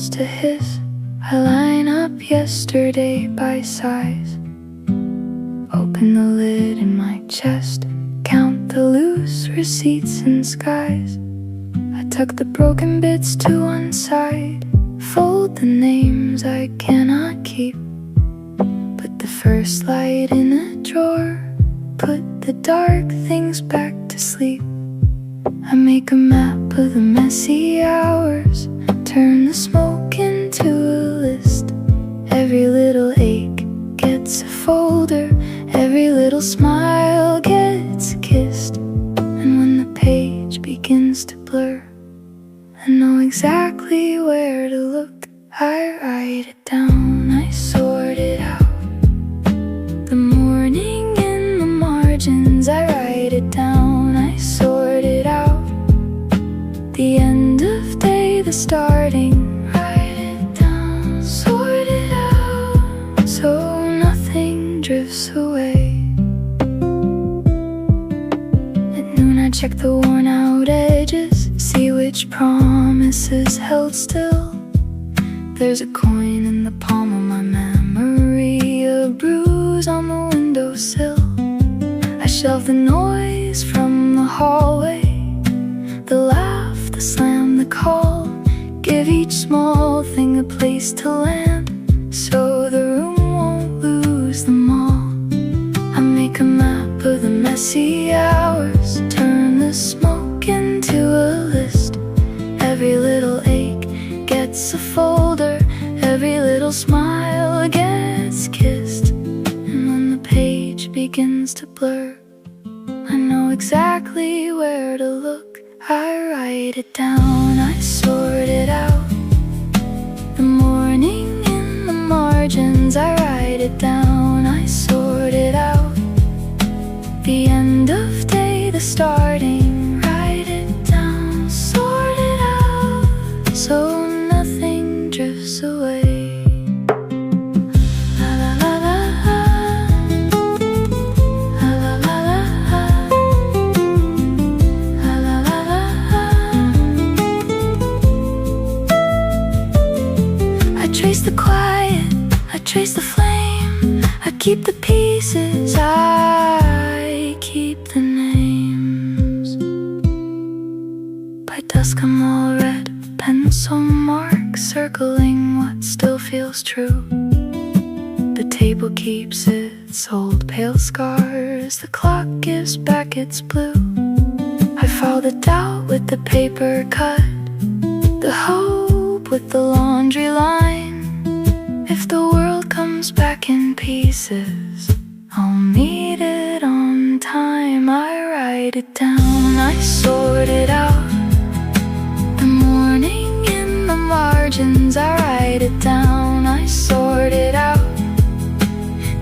starts to hiss. I line up yesterday by size. Open the lid in my chest, count the loose receipts and skies. I tuck the broken bits to one side, fold the names I cannot keep. Put the first light in a drawer, put the dark things back to sleep. I make a map of the messy hours, turn the smoke into a list. Every little ache gets a folder, every little smile gets kissed. And when the page begins to blur, I know exactly where to look. I write it down, I sort it out. The morning in the margins, I write it down, I sort it out. The end of day, the starting, write it down, sort it out, so nothing drifts away. At noon I check the worn out edges, see which promises held still. There's a coin in the palm of my memory, a bruise on the windowsill. I shelve the noise from the hallway, the laugh, the slam, the call. Give each small thing a place to land, so the room won't lose them all. I make a map of the messy hours, turn the smoke into a list. Every little ache gets a folder, every little smile gets kissed. And when the page begins to blur, I know exactly where to look. I write it down, I sort it out. The morning in the margins, I write it down, I sort it out. The end of day, the starting, write it down, sort it out, so nothing drifts away. The quiet, I trace the flame, I keep the pieces, I keep the names. By dusk I'm all red, pencil marks circling what still feels true. The table keeps its old pale scars, the clock gives back its blue. I file the doubt with the paper cut, the hope with the laundry line. If the world comes back in pieces, I'll meet it on time. I write it down, I sort it out. The morning in the margins, I write it down, I sort it out.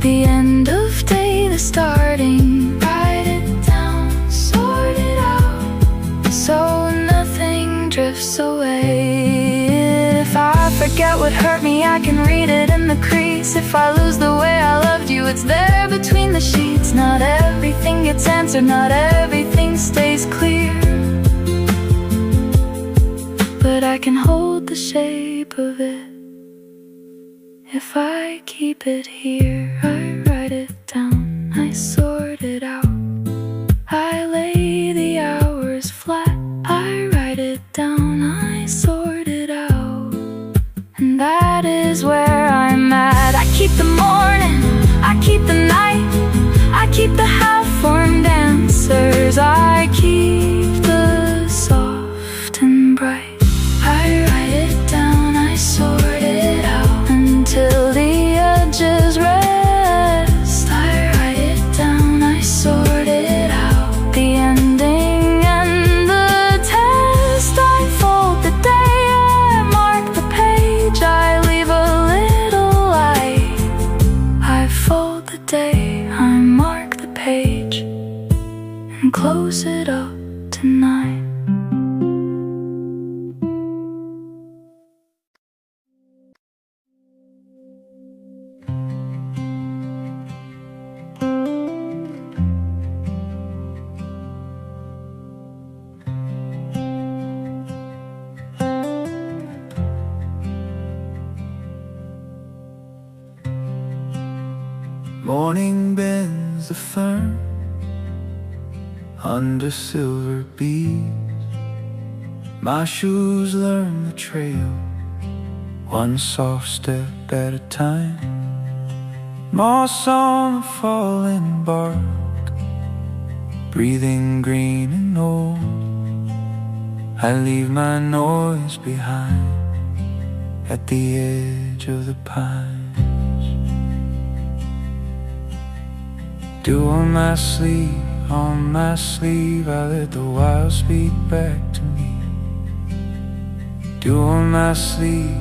The end of day, the starting, write it down, sort it out, so nothing drifts away. If I forget what hurt me, I can read it in the crease. If I lose the way I loved you, it's there between the sheets. Not everything gets answered, not everything stays clear, but I can hold the shape of it if I keep it here. I write it down, I sort it out, I lay the hours flat. I write it down, I sort it out, and that is where I'm at. I keep the morning, I keep the night, I keep the half-formed answers, I keep the soft and bright. I write it down, I sort it out, until the edges rest. I write it down, I sort it out. The ending and the test, I fold the day, I mark the page, I leave a little light. I fold the day, I mark the page, and close it Morning bends the fern under silver beads. My shoes learn the trail, one soft step at a time. Moss on the fallen bark, breathing green and old. I leave my noise behind at the edge of the pines. Dew on my sleeve, I let the wild speak back to me. Dew on my sleeve,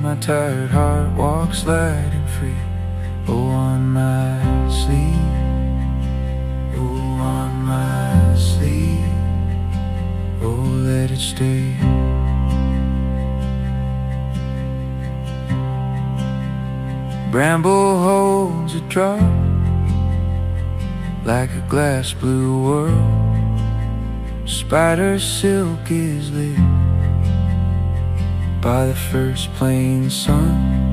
my tired heart walks light and free. Oh, on my sleeve, oh, on my sleeve, oh, let it stay. Bramble holds a drop like a glass blue world. Spider silk is lit by the first plain sun.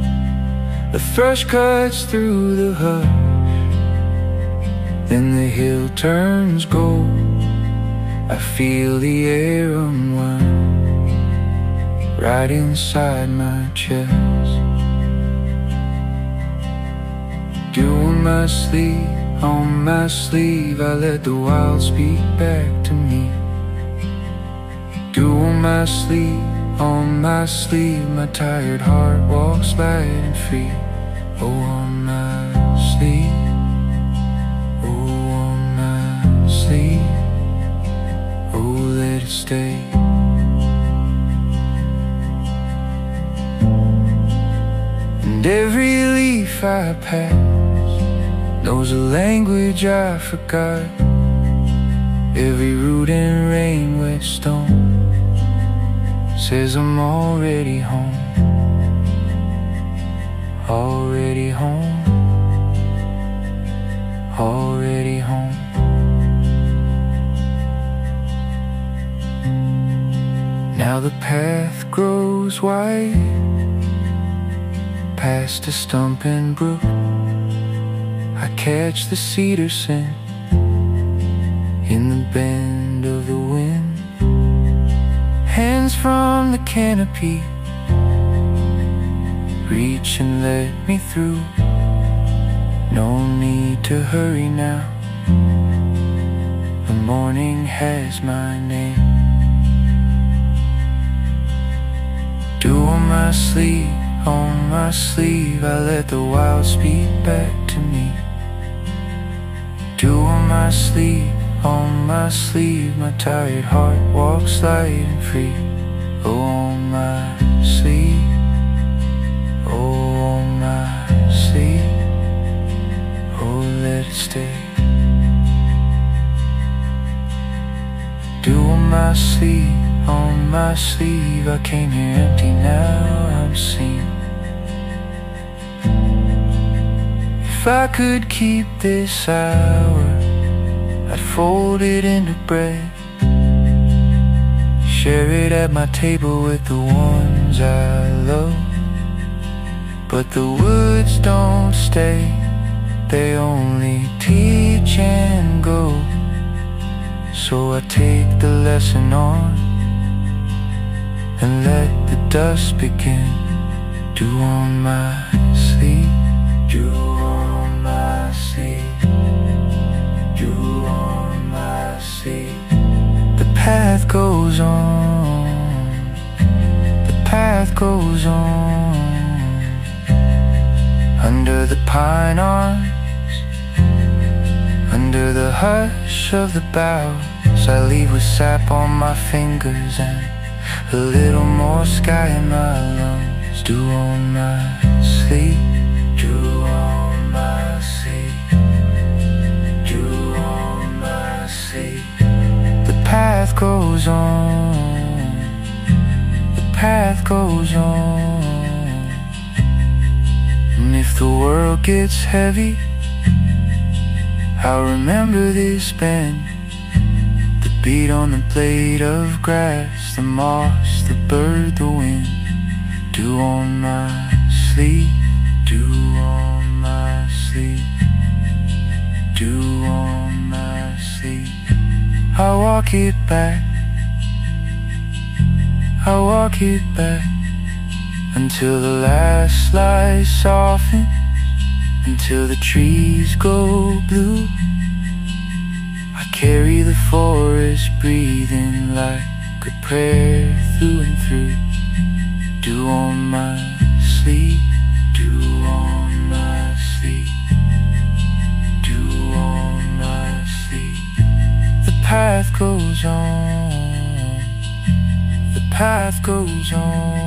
The thrush cuts through the hush, then the hill turns gold. I feel the air unwind right inside my chest. Dew on my sleeve, I let the wild speak back to me. Dew on my sleeve, my tired heart walks light and free. Oh, on my sleeve, oh, on my sleeve, oh, let it stay. And every leaf I pass knows a language I forgot. Every root and rain-wet stone says I'm already home. Already home. Already home. Now the path grows wide past a stumping brook. I catch the cedar scent in the bend of the wind. Hands from the canopy reach and let me through. No need to hurry now, the morning has my name. Dew on my sleeve, I let the wild speak back to me. Dew on my sleeve, my tired heart walks light and free. Oh, on my sleeve, oh, on my sleeve, oh, let it stay. Dew on my sleeve, I came here empty, now I'm seen. If I could keep this hour, I'd fold it into bread, share it at my table with the ones I love. But the woods don't stay, they only teach and go. So I take the lesson on and let the dust begin. Dew on my sleeve, dew on my sleeve, dew on my sleeve. The path goes on, the path goes on. Under the pine arms, under the hush of the boughs, I leave with sap on my fingers and a little more sky in my lungs. Dew on my sleeve, dew on my sleeve, dew on my sleeve. The path goes on, the path goes on. And if the world gets heavy, I'll remember this bend, the beat on the blade of grass, the moss, the bird, the wind. Dew on my sleeve, dew on my sleep. Do all my sleep. I walk it back, I walk it back, until the last light softens, until the trees go blue. I carry the forest breathing like a prayer through and through. Do all my sleep, do all my sleep, do all my sleep. The path goes on, the path goes on.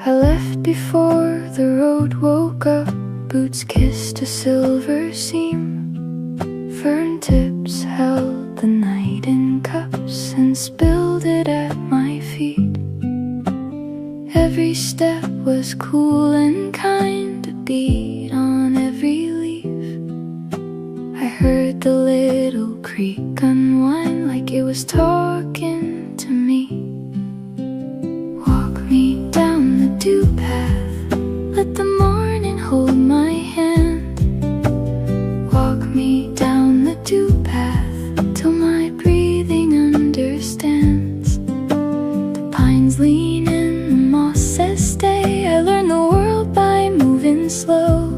I left before the road woke up. Boots kissed a silver seam. Fern tips held the night in cups and spilled it at my feet. Every step was cool and kind, a beat on every leaf. I heard the little creek unwind like it was talking to me. Walk me down the dewpath, let the morning hold my hand. Walk me down the dewpath till my breathing understands. The pines lean in, the moss says stay. I learn the world by moving slow.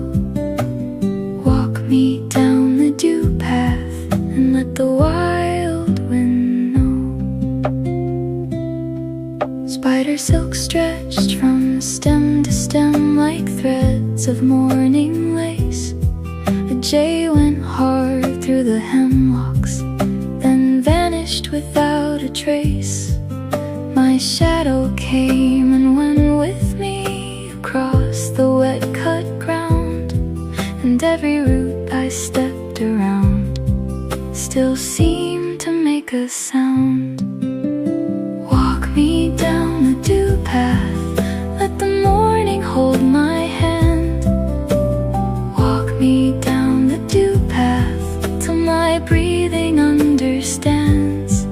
Walk me down the dewpath and let the wild wind know. Spider silk stretched from stem to stem like threads of morning lace. A jay went hard through the hemlocks, then vanished without a trace. My shadow came and went with me across the wet cut ground, and every root I stepped around still seemed to make a sound. Walk me down the dewpath, let the morning hold my hand. Walk me down the dewpath till my breathing understands.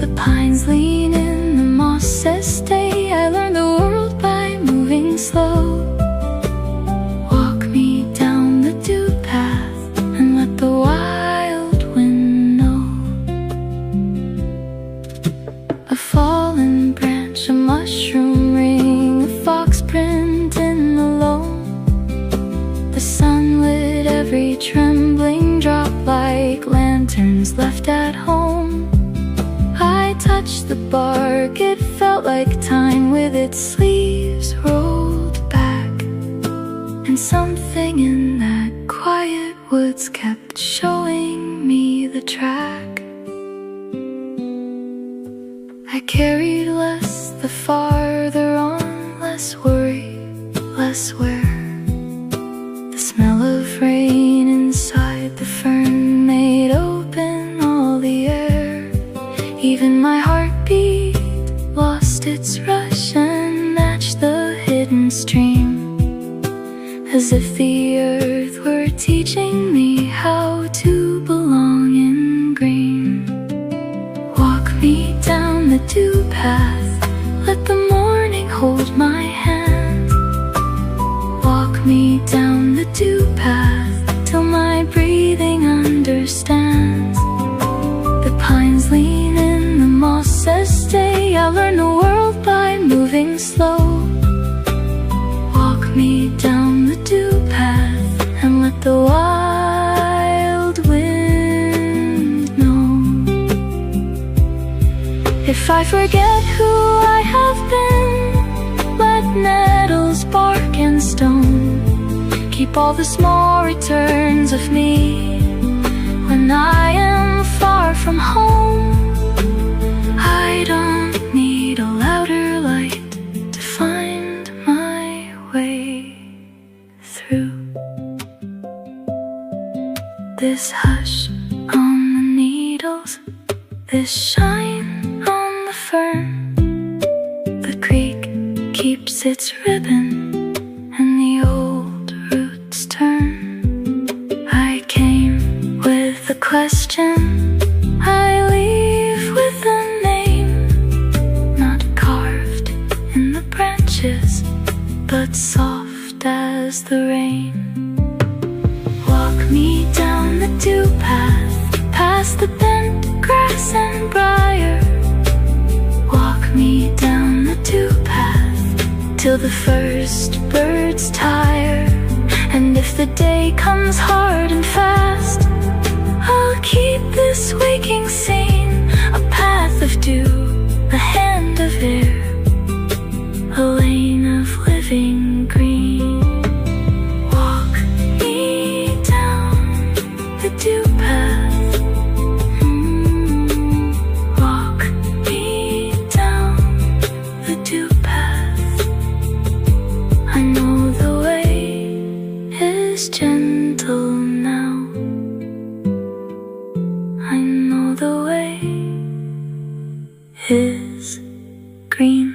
The pines lean in, the moss says stay. I learn the world by moving slow. Walk me down the dewpath and let the wild wind know. A fallen branch, a mushroom ring, a fox print in the loam. The sun lit every trembling drop like lanterns left at home. I touched the bark, it felt like time with its sleeves rolled back. And something in that quiet woods kept showing me the track. I carried less the farther on, less worry, less wear. The smell of rain inside the fern made open all the air. Even my heartbeat lost its rush and matched the hidden stream, as if the earth were teaching me how to belong in green. Walk me down the dewpath, let the morning hold my hand. Walk me down the dewpath till my breathing understands. The pines lean in, the moss says stay. I learn the world by moving slow. Walk me down the dewpath and let the wild wind know. If I forget who I have been, let nettles bark and stone keep all the small returns of me. When I am far from home, I don't need a louder light to find my way through this hush on the needles, this shine on the fern. The creek keeps its ribbon and the old roots turn. I came with a question, I leave with a name, not carved in the branches, but soft as the rain. Walk me down the dew path, past the bent grass and briar. Walk me down the dew path, till the first birds tire. And if the day comes hard and fast, I'll keep this waking scene a path of dew, a hand of air, a lane of living green. Walk me down the dew path. Walk me down the dew path. I know the way is gentle now. I know the way is green.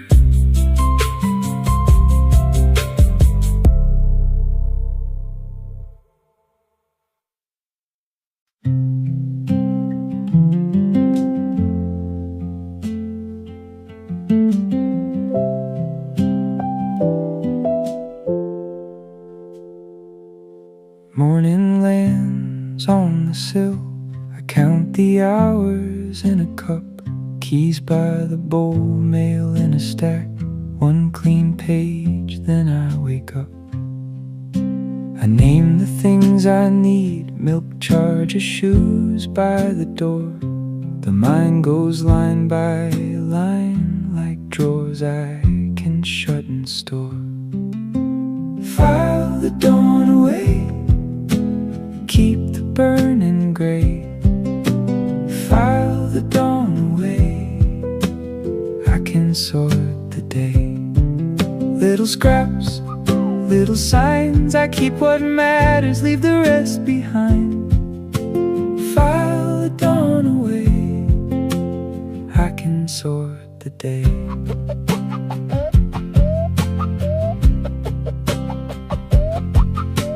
Morning lands on the sill. I count the hours in a cup. Keys by the bowl, mail in a stack. One clean page, then I wake up. I name the things I need. Milk, charger, shoes by the door. The mind goes line by line, like drawers I can shut and store. File the dawn away, keep the burning gray. File the dawn away, I can sort the day. Little scraps, little signs, I keep what matters, leave the rest behind. File the dawn away, I can sort the day.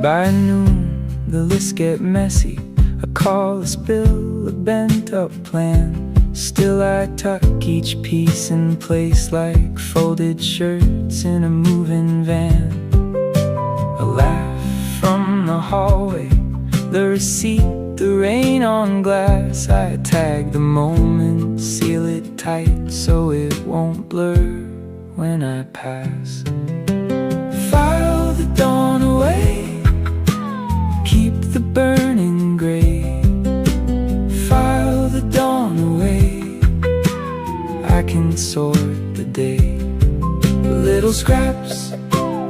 By noon, the lists get messy. A call, a spill, a bent up plan. Still I tuck each piece in place like folded shirts in a moving van. A laugh from the hallway, the receipt, the rain on glass. I tag the moment, seal it tight so it won't blur when I pass. File the dawn away, keep the burning gray. File the dawn away, I can sort the day. Little scraps,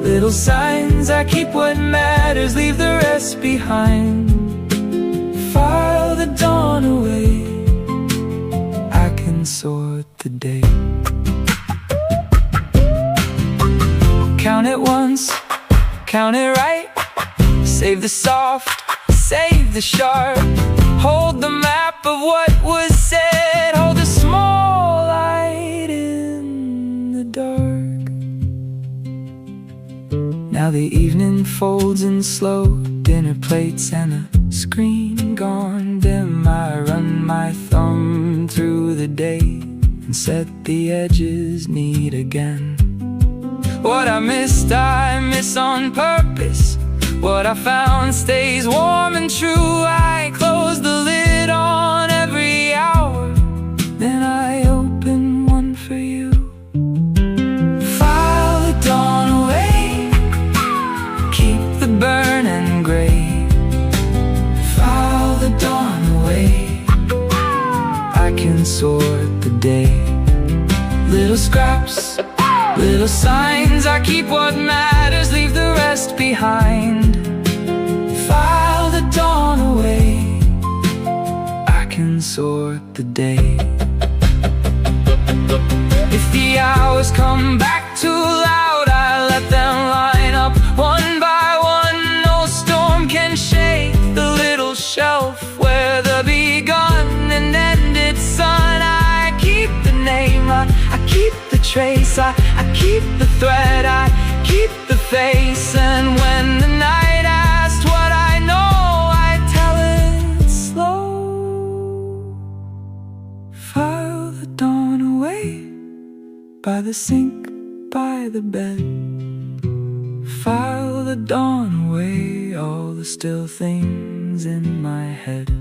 little signs, I keep what matters, leave the rest behind. File the dawn away, I can sort the day. Count it once, count it right. Save the soft, save the sharp. Hold the map of what was said. Hold the small light in the dark. Now the evening folds in slow. Dinner plates and the screen gone dim. I run my thumb through the day and set the edges neat again. What I missed on purpose. What I found stays warm and true. I close the lid on every hour, then I open one for you. File the dawn away, keep the burning gray. File the dawn away, I can sort the day. Little scraps, little signs, I keep what matters, leave the rest behind. File the dawn away, I can sort the day. If the hours come back too loud, I let them line up one by one. No storm can shake the little shelf where the begun and ended sun. I keep the name, I I keep the trace, I keep the thread, I keep the face. And when the night asks what I know, I tell it slow. File the dawn away by the sink, by the bed. File the dawn away, all the still things in my head.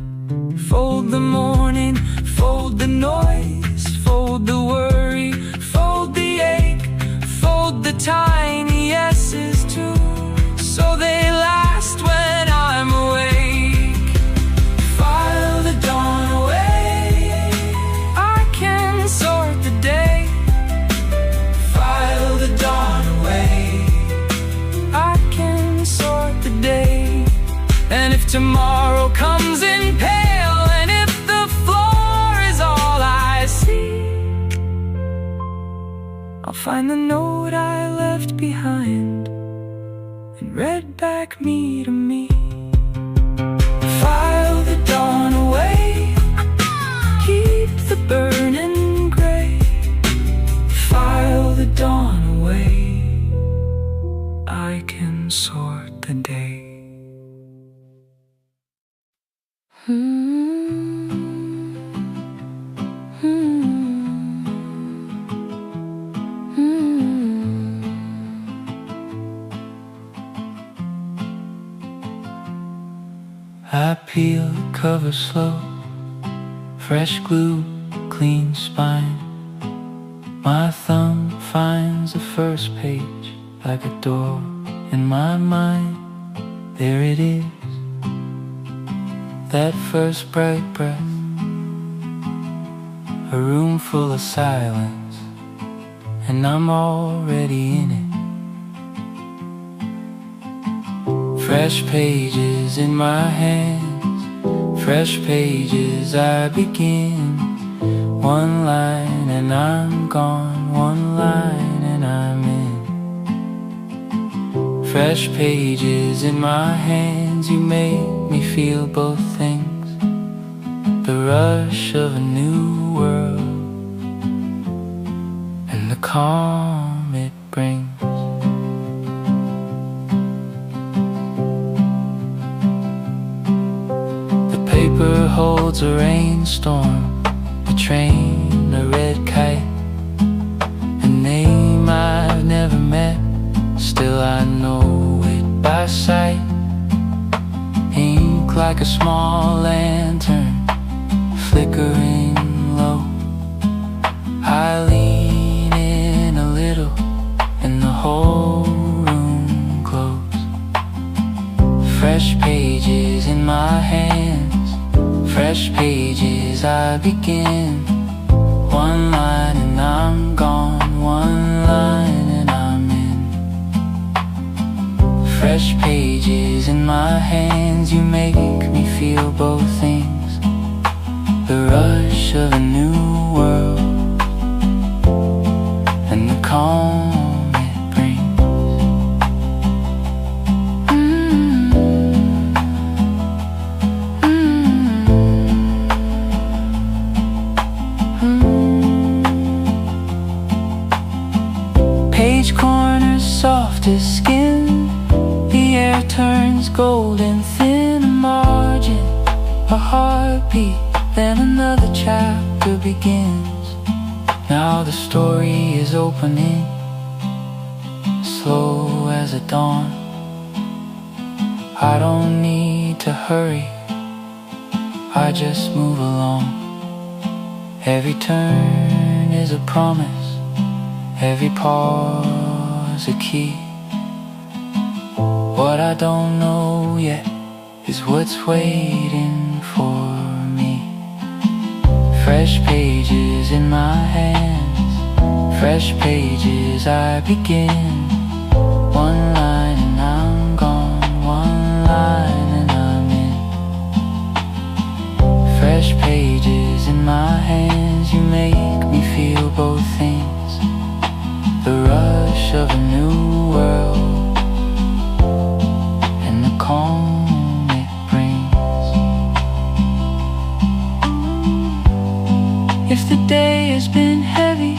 Fold the morning, fold the noise, fold the worry, fold the ache, fold the tiny yeses too, so they last when I'm awake. File the dawn away, I can sort the day. File the dawn away, I can sort the day. And if tomorrow comes in pale, I'll find the note I left behind and read back me to me. File the dawn away, keep the burning gray. File the dawn away, I can sort the day. I peel the cover slow, fresh glue, clean spine. My thumb finds the first page like a door in my mind. There it is, that first bright breath, a room full of silence, and I'm already in it. Fresh pages in my hands, fresh pages I begin. One line and I'm gone, one line and I'm in. Fresh pages in my hands, you make me feel both things. The rush of a new world and the calm it brings. Paper holds a rainstorm, a train, a red kite, a name I've never met, still I know it by sight. Ink like a small lantern, flickering low. I lean in a little and the whole room glows. Fresh pages in my hands, fresh pages I begin. One line and I'm gone, one line and I'm in. Fresh pages in my hands, you make me feel both things. The rush of a new world and the calm it brings. Page corners soft as skin, the air turns golden thin. A margin, a heartbeat, then another chapter begins. Now the story is opening, slow as a dawn. I don't need to hurry, I just move along. Every turn is a promise, every pause a key. What I don't know yet is what's waiting for me. Fresh pages in my hands, fresh pages I begin. One line and I'm gone, one line and I'm in. Fresh pages in my hands, you make me feel both things. The rush of a new world and the calm it brings. If the day has been heavy,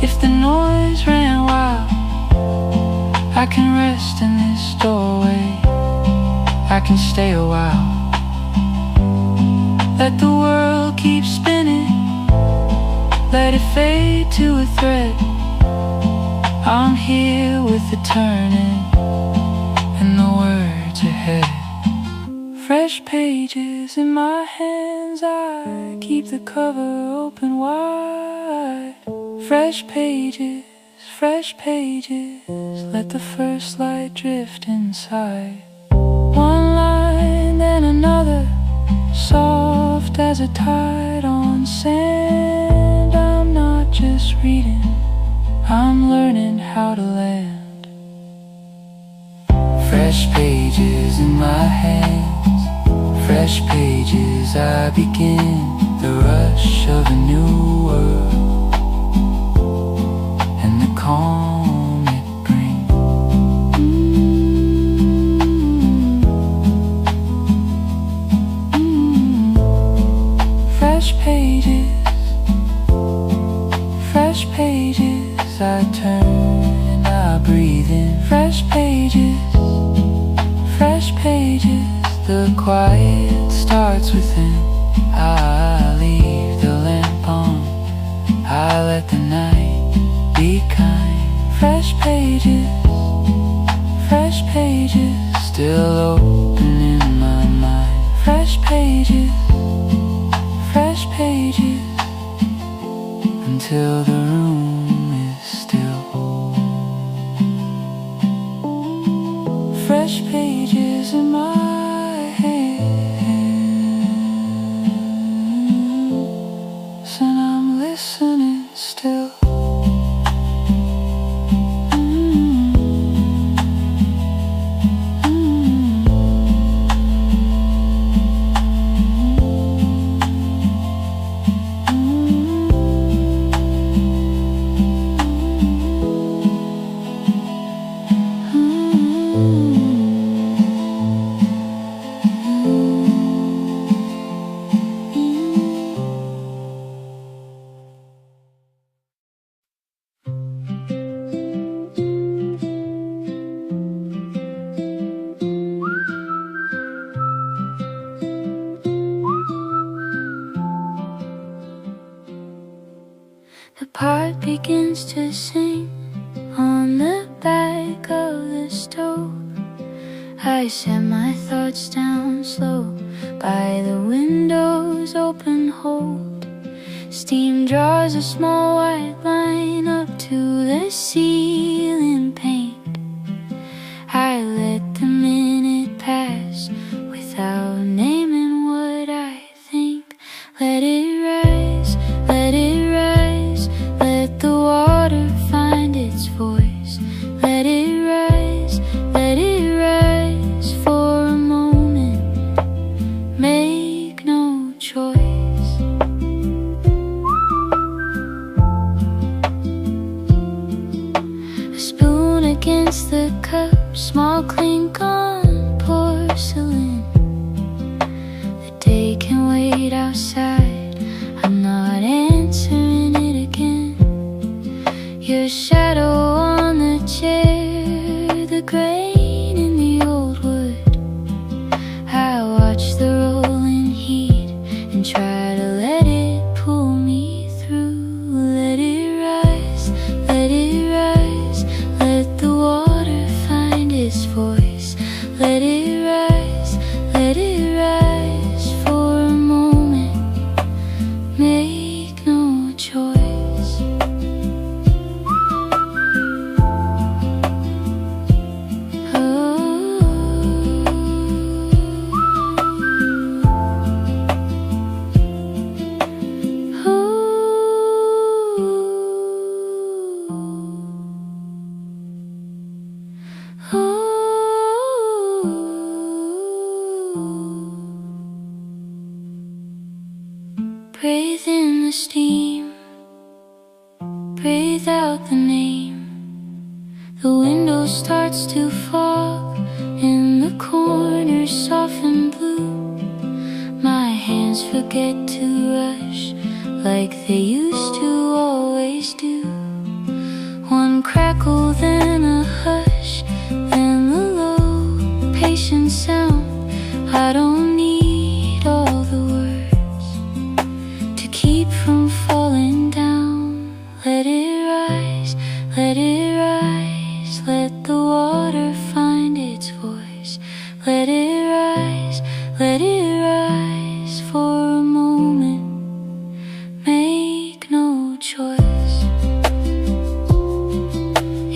If the noise ran wild, I can rest in this doorway. I can stay a while. Let the world keep spinning. Let it fade to a thread. I'm here with the turning and the words ahead. Fresh pages in my hands, I keep the cover open wide. Fresh pages, let the first light drift inside. One line, then another, soft as a tide on sand. I'm not just reading, I'm learning how to land. Fresh pages in my hands, fresh pages I begin. The rush of a new world and the calm it brings. Fresh pages, I turn and I breathe in. Fresh pages, the quiet starts within. I leave the lamp on, I let the night be kind. Fresh pages, still open in my mind. Fresh pages, until the room is still. Fresh pages in my hands, and I'm listening still. The part begins to sing on the back of the stove. I set my thoughts down slow by the window's open hold. Steam draws a small white line up to the ceiling paint. I let the minute pass without naming what I think. Let it rise, let it rise, let the water find its voice. Let it rise, let it rise for a moment. Make no choice. A spoon against the cup, small clink on porcelain. The day can wait outside, I'm not answering it again. Your shadow on the chair, the grain in the old wood. I watch the rolling heat and try to let it pull me through. Let it rise, let it rise, let the water find its voice. Let it rise for a moment. Make no choice. Breathe in the steam, breathe out the name. The window starts to fog, in the corner soften blue. My hands forget to rush like they used to always do. One crackle, then a hush, then the low, patient sound. I don't need all the words to keep from falling down. Let it rise, let it rise, let the water find its voice. Let it rise, let it rise for a moment. Make no choice.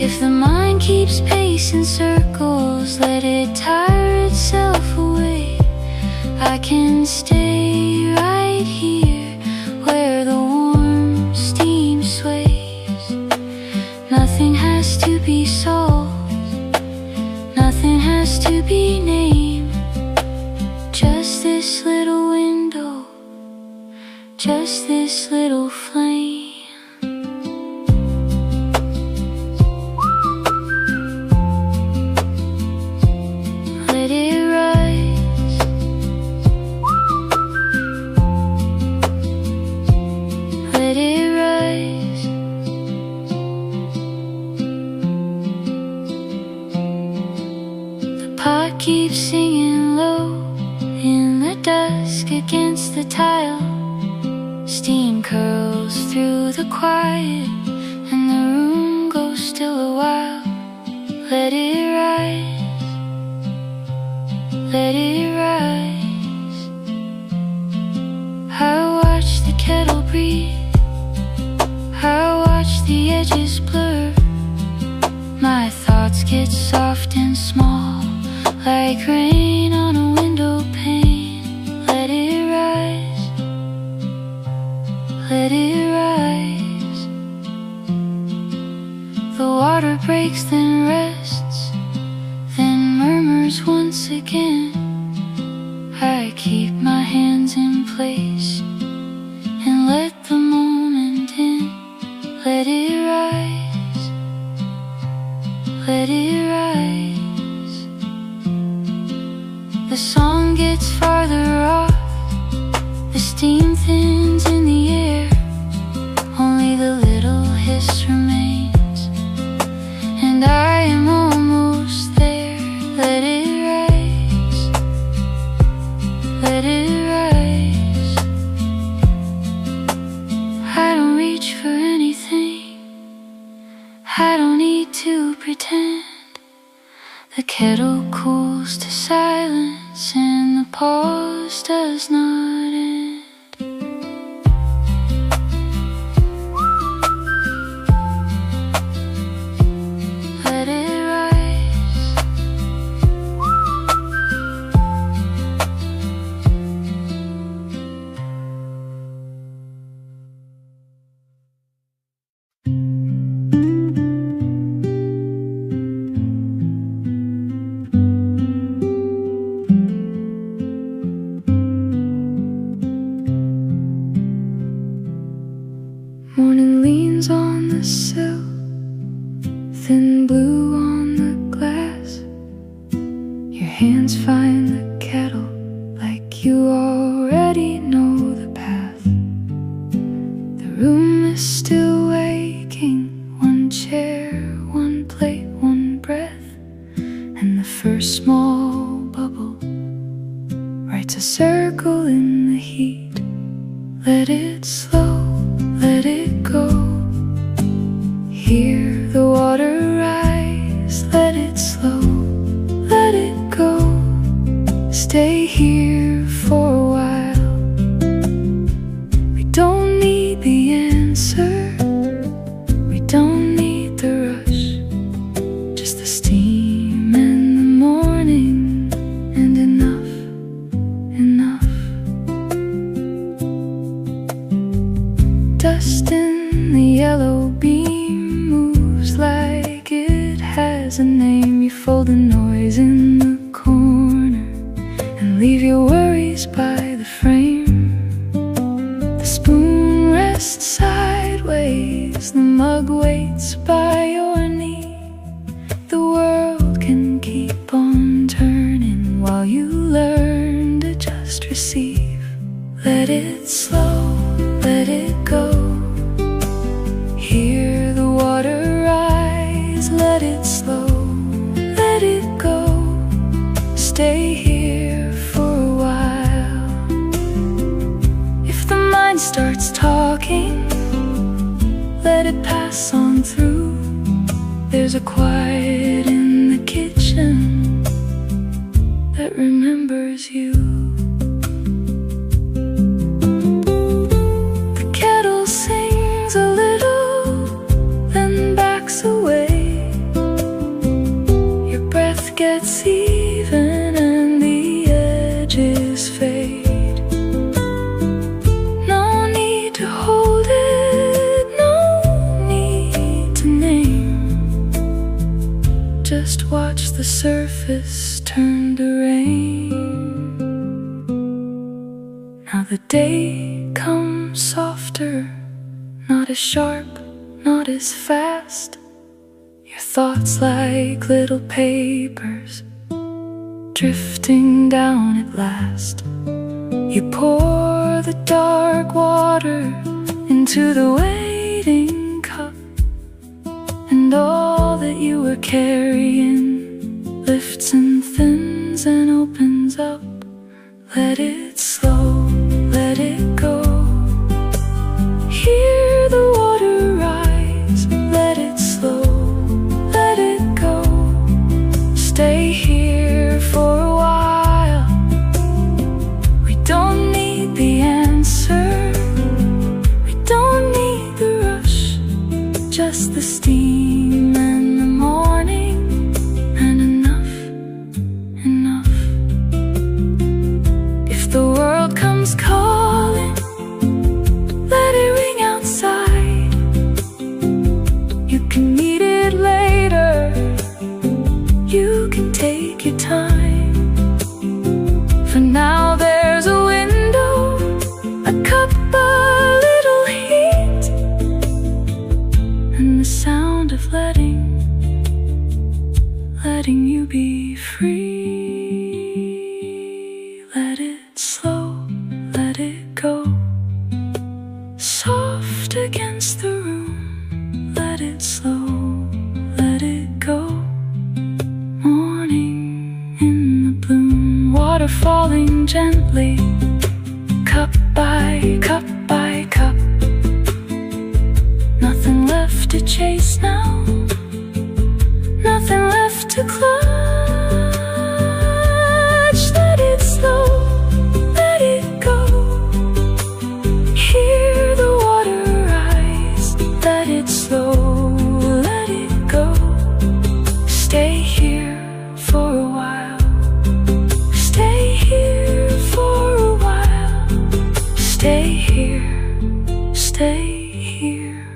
If the mind keeps pacing circles, let it tire itself away. I can stay right here where the warm steam sways. Nothing has to be solved, nothing has to be named. Just this little window, just this little flame. Let it rise, let it rise. The pot keeps singing low in the dusk against the tile. Steam curls through the quiet and the room goes still a while. Let it rise, let it rise. I watch the kettle breathe, I watch the edges blur. My thoughts get soft and small, like rain on a window pane. Let it rise, let it rise. The water breaks then rests, then murmurs once again. I keep my hands in place and let the moment in. Let it rise, let it rise. The song gets farther off, the steam thins in the air. Only the little hiss remains, and I am almost there. Let it rise, let it rise. I don't reach for anything, I don't need to pretend. The kettle cools to silence and the pause does not end. Let it rise, morning leans on the sill, thin blue on the glass. Your hands find the kettle like you already know the path. The room is still waking, one chair, one plate, one breath, and the first small bubble writes a circle in the heat. Let it slow, let it go. Hear the water rise, let it slow, let it go. Stay here for a while. We don't need the answer, we don't need the rush. Just the steam and the morning, and enough, enough. Dust in the yellow beam moves like it has a name. You fold the noise in the corner and leave your worries by the frame. The spoon rests sideways, the mug waits by your knee. The world can keep on turning while you learn to just receive. Let it slow, let it go. Hear the water rise. mind starts talking, let it pass on through. There's a quiet in the kitchen that remembers you. The kettle sings a little, then backs away. Your breath gets even and the edges fade. No need to hold it, no need to name. Just watch the surface turn to rain. Now the day comes softer, not as sharp, not as fast. Your thoughts like little papers drifting down at last. You pour the dark water into the waiting cup, and all that you were carrying lifts and thins and opens up. Let it slow, let it go. Hear the water rise, let it slow, let it go. Stay here for a while. We don't need the answer, we don't need the rush, just the steam and the morning, and enough, enough. If the world comes calling, let it ring outside. You can meet it later, you can take your time. For now there's a window, a cup, a little heat, and the sound of letting you be free. Let it slow, let it go. Soft against the room, let it slow, let it go. Morning in the bloom, water falling gently, cup by cup by cup. Nothing left to chase now, nothing left to clutch. Let it slow, let it go. Hear the water rise, let it slow, let it go. Stay here for a while, stay here for a while. Stay here, stay here,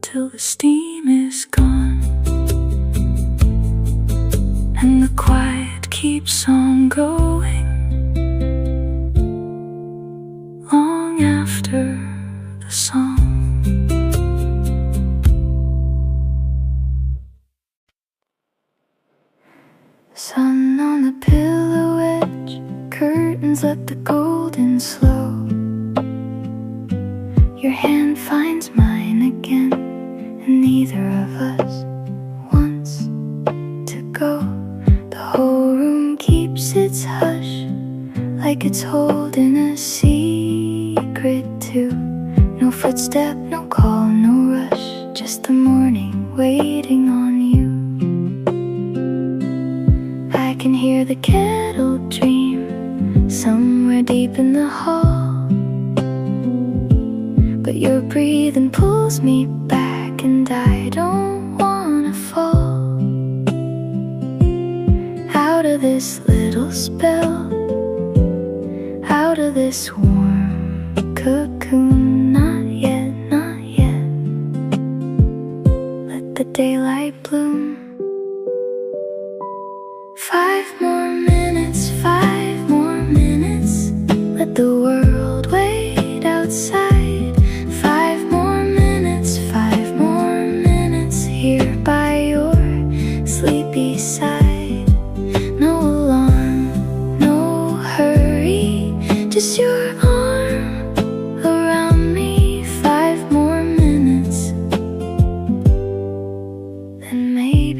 till the steam is gone and the quiet keeps on going long after the song. Sun on the pillow edge, curtains let the golden slow. Your hand finds mine again, and neither of us wants to go. The whole room keeps its hush, like it's holding a secret too. No footstep, no call, no rush, just the morning waiting on you. I can hear the kettle dream somewhere deep in the hall, but your breathing pulls me back and I don't wanna fall out of this little spell, out of this warm cocoon. Not yet, not yet. Let the daylight bloom. 5 more minutes, 5 more minutes. Let the world wait outside. 5 more minutes, 5 more minutes. Here by your sleepy side. No alarm, no hurry, just your arm around me. 5 more minutes, then maybe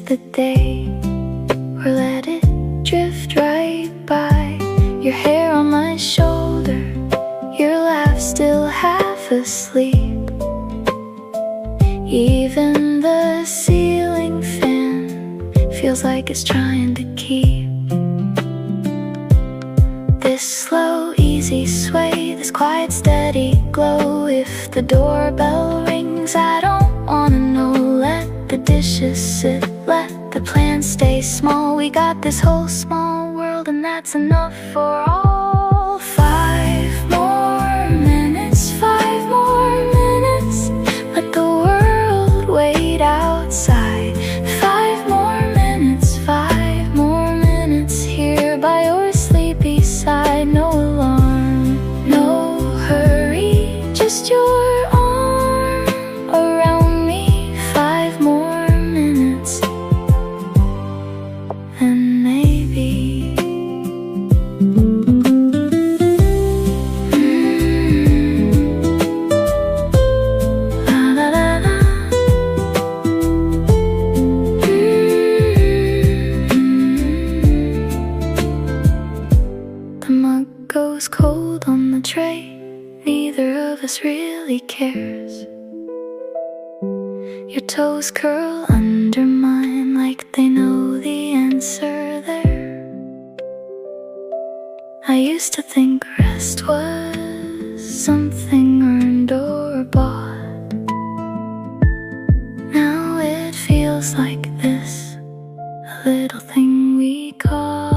the day or let it drift right by. Your hair on my shoulder, your laugh still half asleep. Even the ceiling fan feels like it's trying to keep this slow, easy sway, this quiet, steady glow. If the doorbell rings, I don't wanna know. Let the dishes sit, let the plans stay small. We got this whole small world and that's enough for all. 5 more minutes, 5 more minutes. Let the world wait outside. 5 more minutes, 5 more minutes. Here by your sleepy side. No alarm, no hurry, just your arm around me. 5 more minutes, and maybe la la la la. The mug goes cold on the tray. Neither of us really cares. Your toes curl under mine like they know the answer there. I used to think rest was something earned or bought. Now it feels like this, a little thing we got.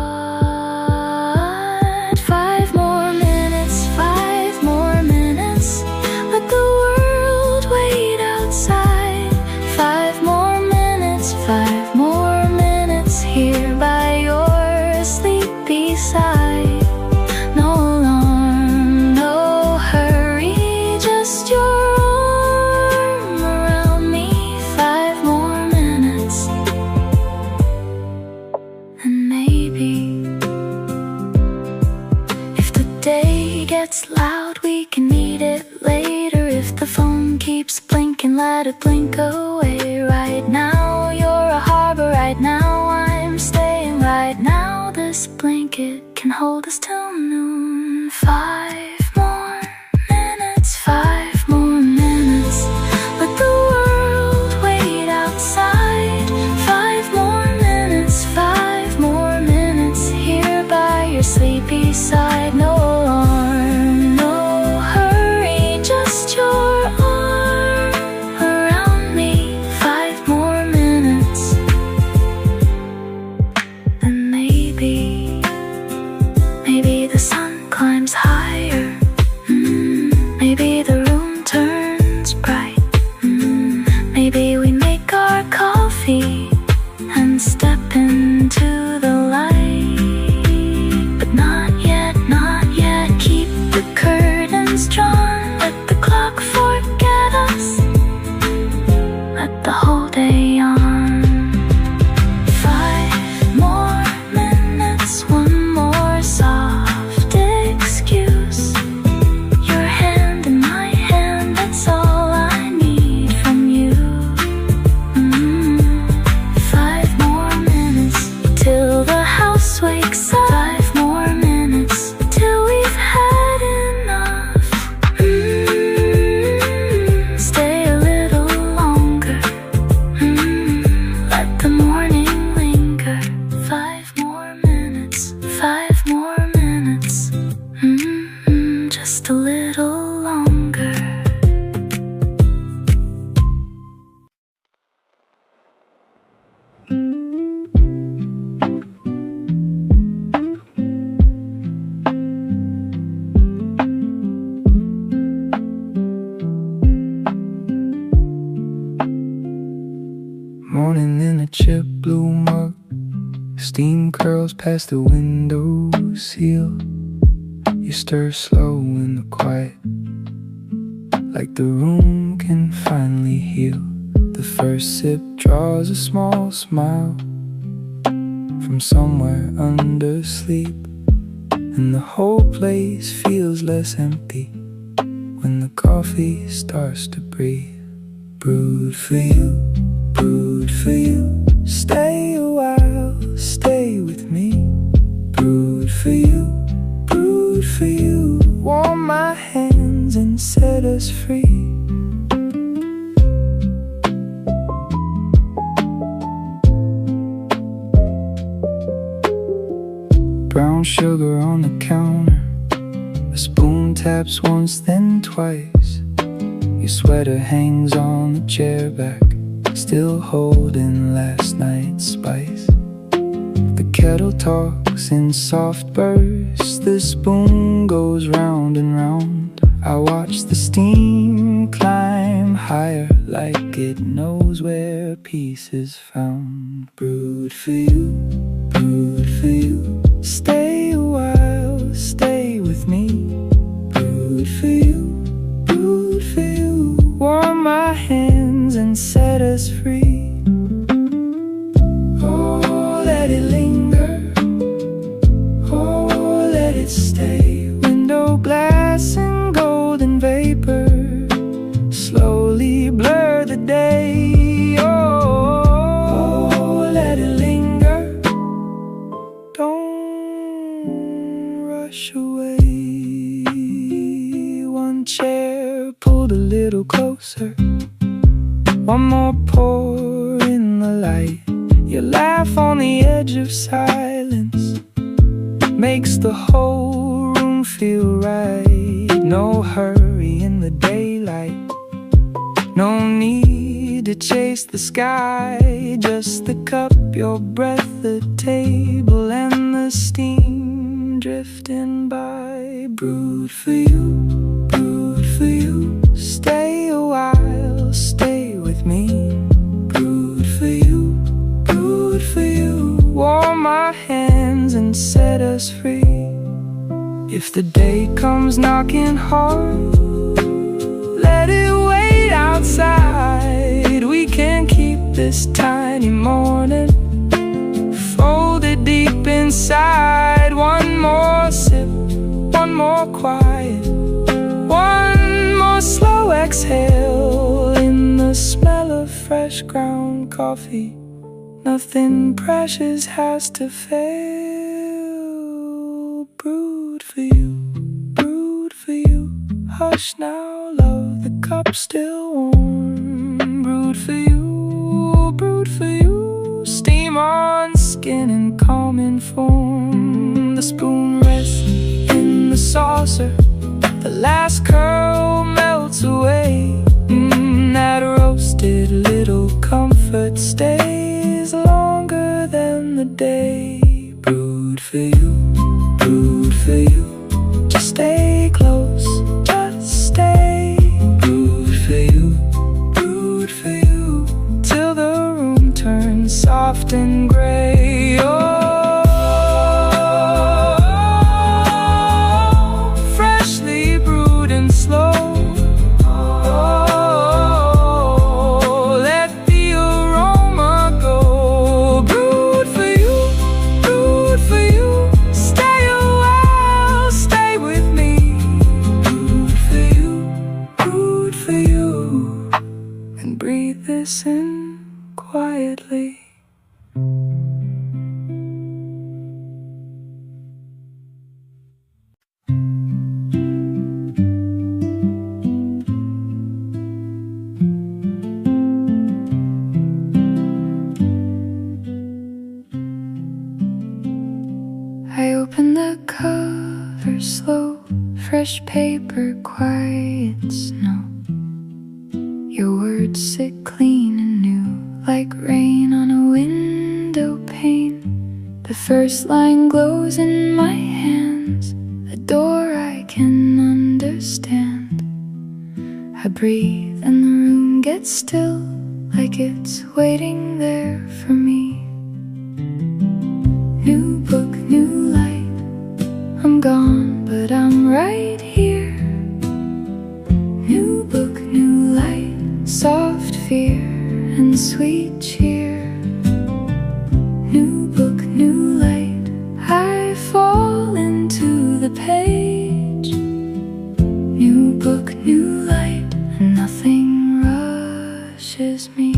5 more minutes, 5 more minutes. Let the world wait outside. 5 more minutes, 5 more minutes. Here by your sleepy side. No alarm, no hurry, just your arm around me. 5 more minutes, and maybe if the day gets loud, we can meet it later. If the phone keeps blinking, let it blink away. Right now, you're a harbor. Right now, I'm staying. Right now, this blanket can hold us till noon. 5 more minutes, 5 more minutes. Let the world wait outside. 5 more minutes, 5 more minutes. Here by your sleepy side. No alarm, no hurry, just your arm around me. 5 more minutes, and maybe the sun climbs higher. Maybe the room turns bright. Maybe we make our coffee and step into the light. But not yet, not yet. Keep the curtains drawn. Let the clock forget us. Let the whole day on. 5 more minutes, one more soft excuse. Your hand in my hand, that's all I need from you. 5 more minutes till the house wakes up. 5 more minutes till we've had enough. Stay a little longer. Let the morning linger. 5 more minutes, 5 more minutes. Just a little longer. Morning in a chip blue mug. Steam curls past the window sill. You stir slow in the quiet, like the room can finally heal. The first sip draws a small smile from somewhere under sleep, and the whole place feels less empty when the coffee starts to breathe. Brewed for you, brewed for you. Stay a while, stay with me. Brood for you, brood for you. Warm my hands and set us free. Brown sugar on the counter. A spoon taps once, then twice. Your sweater hangs on the chair back, still holding last night's spice. The kettle talks in soft bursts. The spoon goes round and round. I watch the steam climb higher, like it knows where peace is found. Brood for you, brood for you. Stay a while, stay with me. Brood for you, brood for you. Warm my hands and set us free. Oh, let it linger. Oh, let it stay. Window glass and golden vapor slowly blur the day. Oh, let it linger. Don't rush away. One chair pulled a little closer. One more pour in the light. Your laugh on the edge of silence makes the whole room feel right. No hurry in the daylight. No need to chase the sky. Just the cup, your breath, the table, and the steam drifting by. Brood for you, brood for you. Stay a while, stay with me. Brood for you, brood for you. Warm our hands and set us free. If the day comes knocking hard, let it wait outside. We can keep this tiny morning folded deep inside. One more sip, one more quiet, one more slow exhale in the smell of fresh ground coffee. Nothing precious has to fail. Brood for you, brood for you. Hush now, love, the cup's still warm. Brood for you, brood for you. Steam on skin and calm in form. The spoon rests in the saucer. The last curl melts away. That roasted little comfort stays longer than the day. Brood for you, brood for you. Just stay close, just stay. Brood for you, brood for you. Till the room turns soft and gray. Oh, freshly brewed and slow. Listen quietly. I open the cover slow, fresh paper, quiet snow. Your words sit clean and new, like rain on a window pane. The first line glows in my hands, a door I can understand. I breathe and the room gets still, like it's waiting there for me. New book, new light. I'm gone, but I'm right here. New book, new light. Soft fear and sweet cheer. New book, new light. I fall into the page. New book, new light. And nothing rushes me.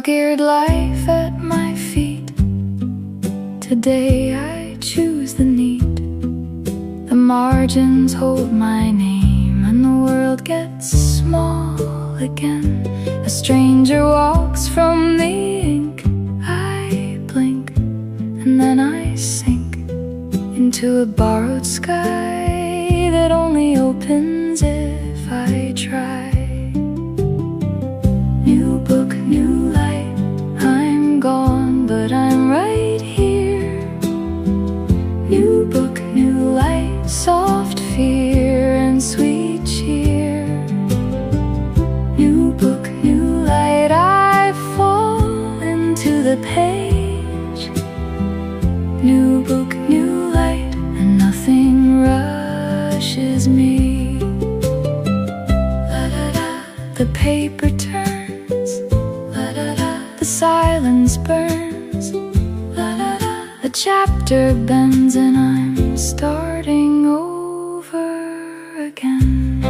dog-eared life at my feet. Today I choose the neat. The margins hold my name and the world gets small again. A stranger walks from the ink. I blink and then I sink into a borrowed sky that only opens if I try. New book, new light, I'm gone but I'm right here. New book, new light, soft fear and sweet cheer. New book, new light, I fall into the page. New book, new light, and nothing rushes me. La-da-da, the paper turns. La-da-da, the silence burns. La-da-da, the chapter bends and I'm starting over again.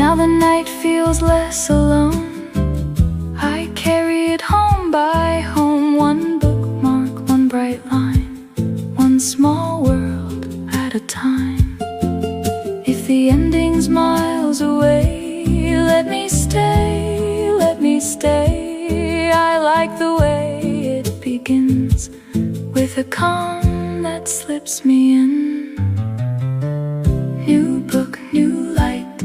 Now the night feels less alone. I carry it home by home. One bookmark, one bright line, one small world at a time. If the ending's miles away, let me stay, let me stay. I like the way it begins, with a calm that slips me in. New book, new light,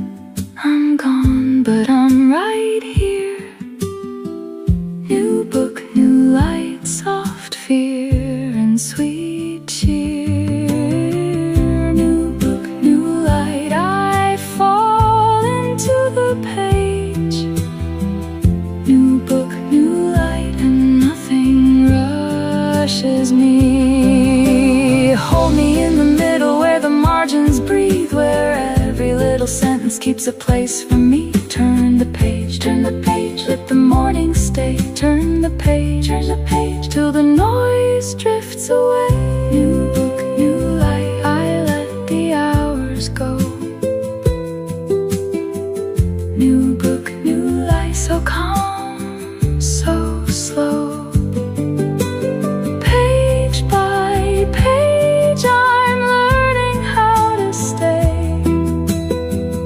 I'm gone but I'm right here. New book, new light, soft fear and sweet cheer. New book, new light, I fall into the page. New book, new light, and nothing rushes me. Hold me in the middle where the margins breathe, where every little sentence keeps a place for me. Turn the page, let the morning stay. Turn the page, till the noise drifts away. New book, new light, I let the hours go. New book, new light, so calm, so slow. Page by page, I'm learning how to stay.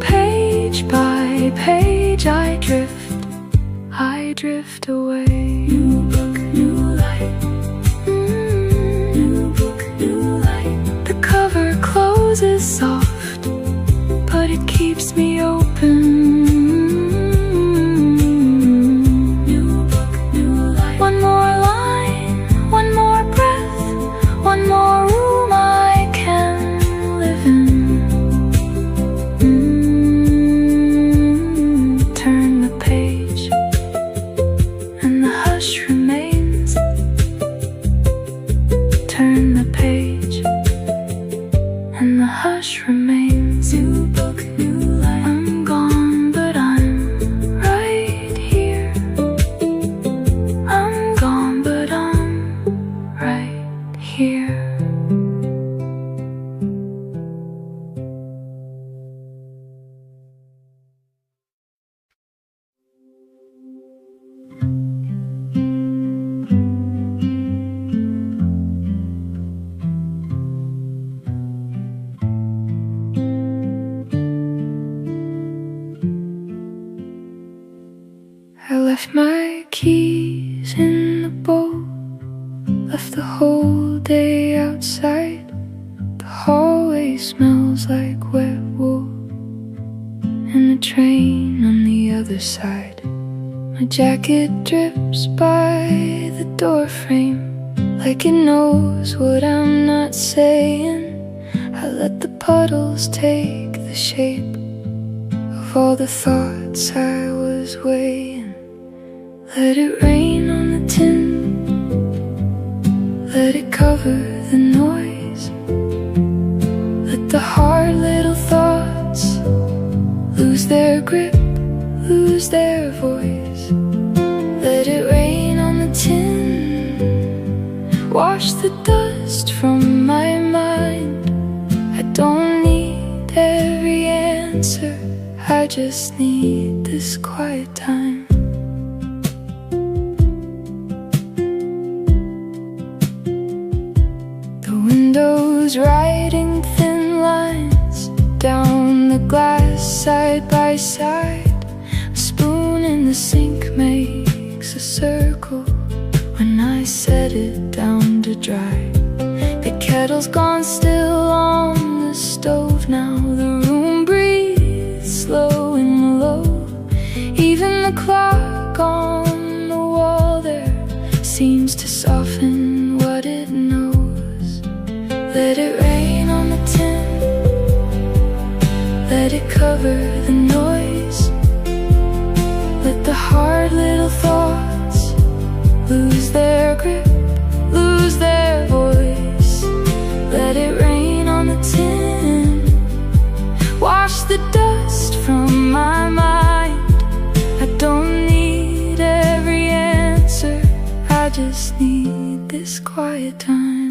Page by page, I drift away. New book, new light. New book, new light. The cover closes soft, but it keeps me open. New book, new light. One more line, one more breath, one more room I can live in. Turn the page, and the hush remains. Turn the page, and the hush remains. New book, new light, I'm gone but I'm right here. I'm gone but I'm right here. I left my keys in the boat, left the whole day outside. The hallway smells like wet wool, and a train on the other side. My jacket drips by the door frame, like it knows what I'm not saying. I let the puddles take the shape of all the thoughts I was weighing. Let it rain on the tin, let it cover the noise. Let the hard little thoughts lose their grip, lose their voice. Let it rain on the tin, wash the dust from my mind. I don't need every answer, I I just need this quiet time. The window's writing thin lines down the glass side by side. A spoon in the sink makes a circle when I set it down to dry. The kettle's gone still on the stove now. The room breathes slow and low. Even the clock on the wall there seems to soften what it knows. Let it rain on the tin, let it cover the noise. Let the hard little thoughts lose their grip, lose their voice. Let it rain on the tin, wash the dust from my mind. I don't need every answer, I just need this quiet time.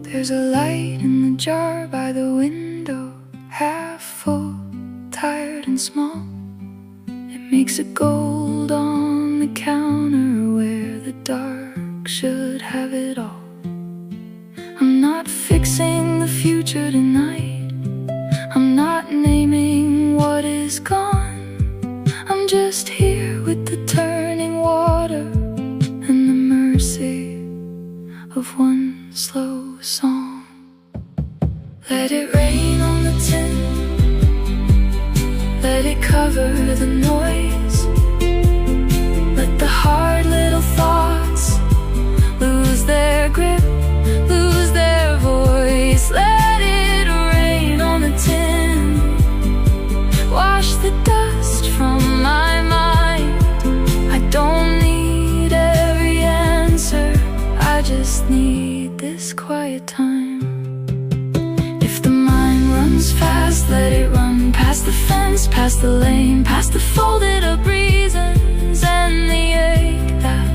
There's a light in the jar by the window, half full, tired and small. It makes a gold on the counter where the dark should have it all. I'm not fixing the future tonight, I'm not naming what is gone. I'm just here with the turning water and the mercy of one slow song. Let it rain on the tin, let it cover the noise. Let the hard little thoughts lose their grip, lose their voice. Let it rain on the tin, wash the dust from my mind. I don't need every answer, I just need this quiet time. If the mind runs fast, let it run past the fence, past the lane, past the folded up reasons and the ache that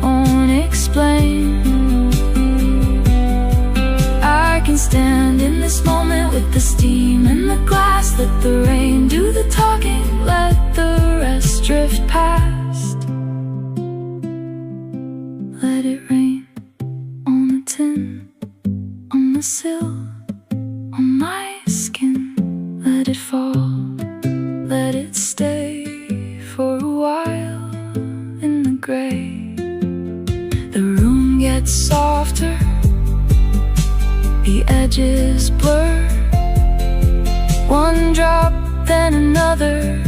won't explain. I can stand in this moment with the steam in the glass. Let the rain do the talking, let the rest drift past. Let it rain on the tin, on the sill, on my skin. Let it fall, let it stay for a while in the gray. The room gets softer, the edges blur. One drop, then another,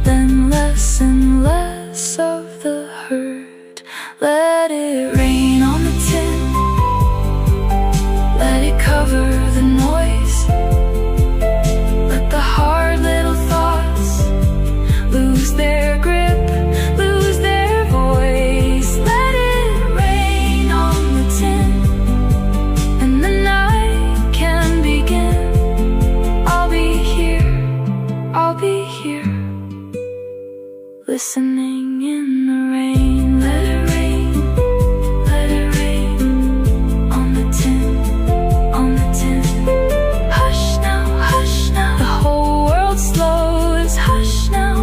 then less and less of the hurt. Let it rain on the tin, let it cover the noise. Let the hard little thoughts lose their grip, lose their voice. Let it rain on the tin, and the night can begin. I'll be here, listening in the rain. Let it rain, let it rain on the tin, on the tin. Hush now, the whole world slows. Hush now,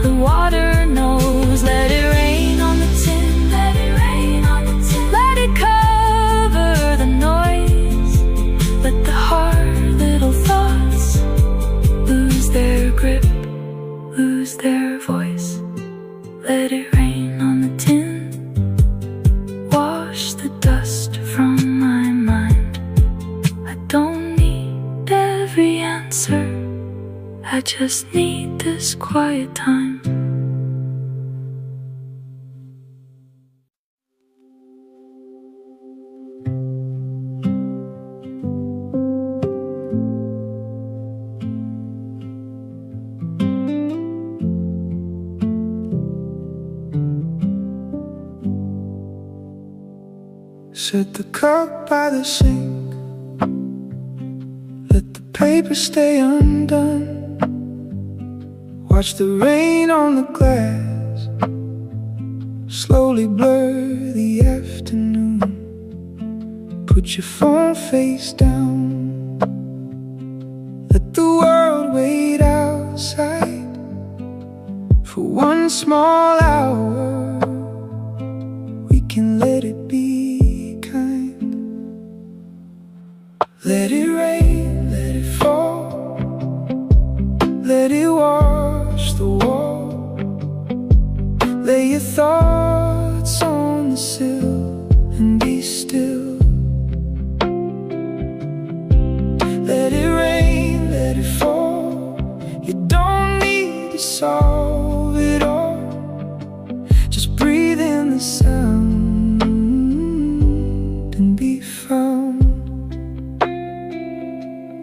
the water knows. Let it rain on the tin, let it rain on the tin. Let it cover the noise. Let the hard little thoughts lose their grip, lose their voice. Let it rain on the tin, wash the dust from my mind. I don't need every answer, I just need this quiet time. Set the cup by the sink, let the paper stay undone. Watch the rain on the glass slowly blur the afternoon. Put your phone face down, let the world wait outside for one small hour. We can let it be kind. Let it rain, let it fall, let it wash the wall. Lay your thoughts on the sill and be still. Let it rain, let it fall. You don't need to solve it all. Just breathe in the sound and be found.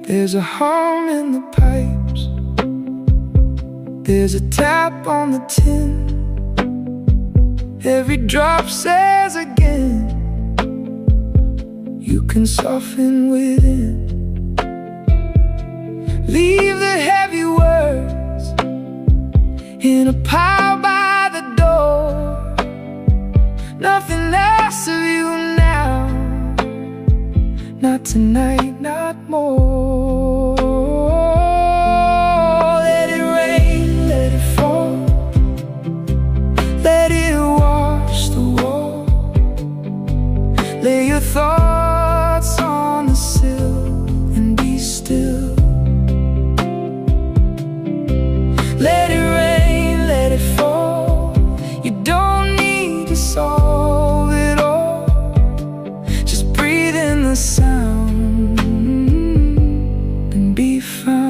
There's a hum in the pipes, there's a tap on the tin. Every drop says again, you can soften within. Leave the heavy words in a pile by the door. Nothing asks of you now, not tonight, not more. Let it rain, let it fall, let it wash the wall. Lay your thoughts on the sill and be still. Let it rain, let it fall. You don't need to solve it all. Just breathe in the sound and be found.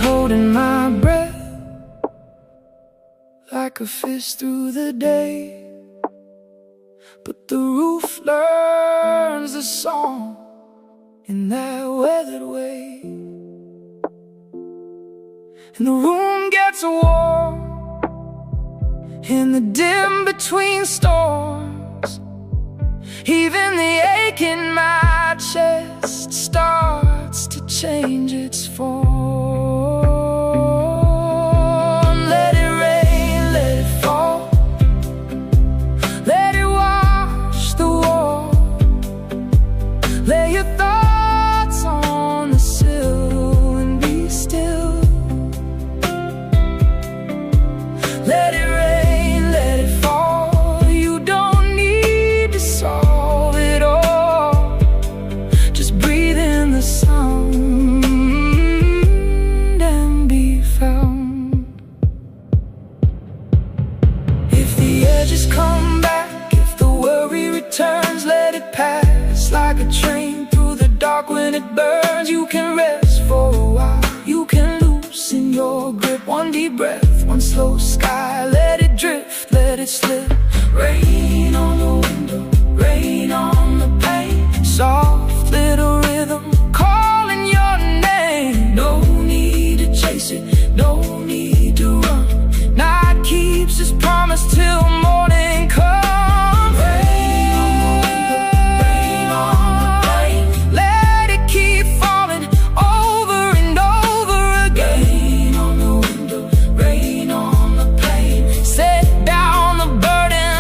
Holding my breath like a fish through the day, but the roof learns the song in that weathered way. And the room gets warm in the dim between storms. Even the ache in my chest starts to change its form. When it burns, you can rest for a while. You can loosen your grip. One deep breath, one slow sky. Let it drift, let it slip. Rain on the window, rain on the pane. Soft little rhythm calling your name. No need to chase it, no need to run. Night keeps its promise till morning comes. Set down the burden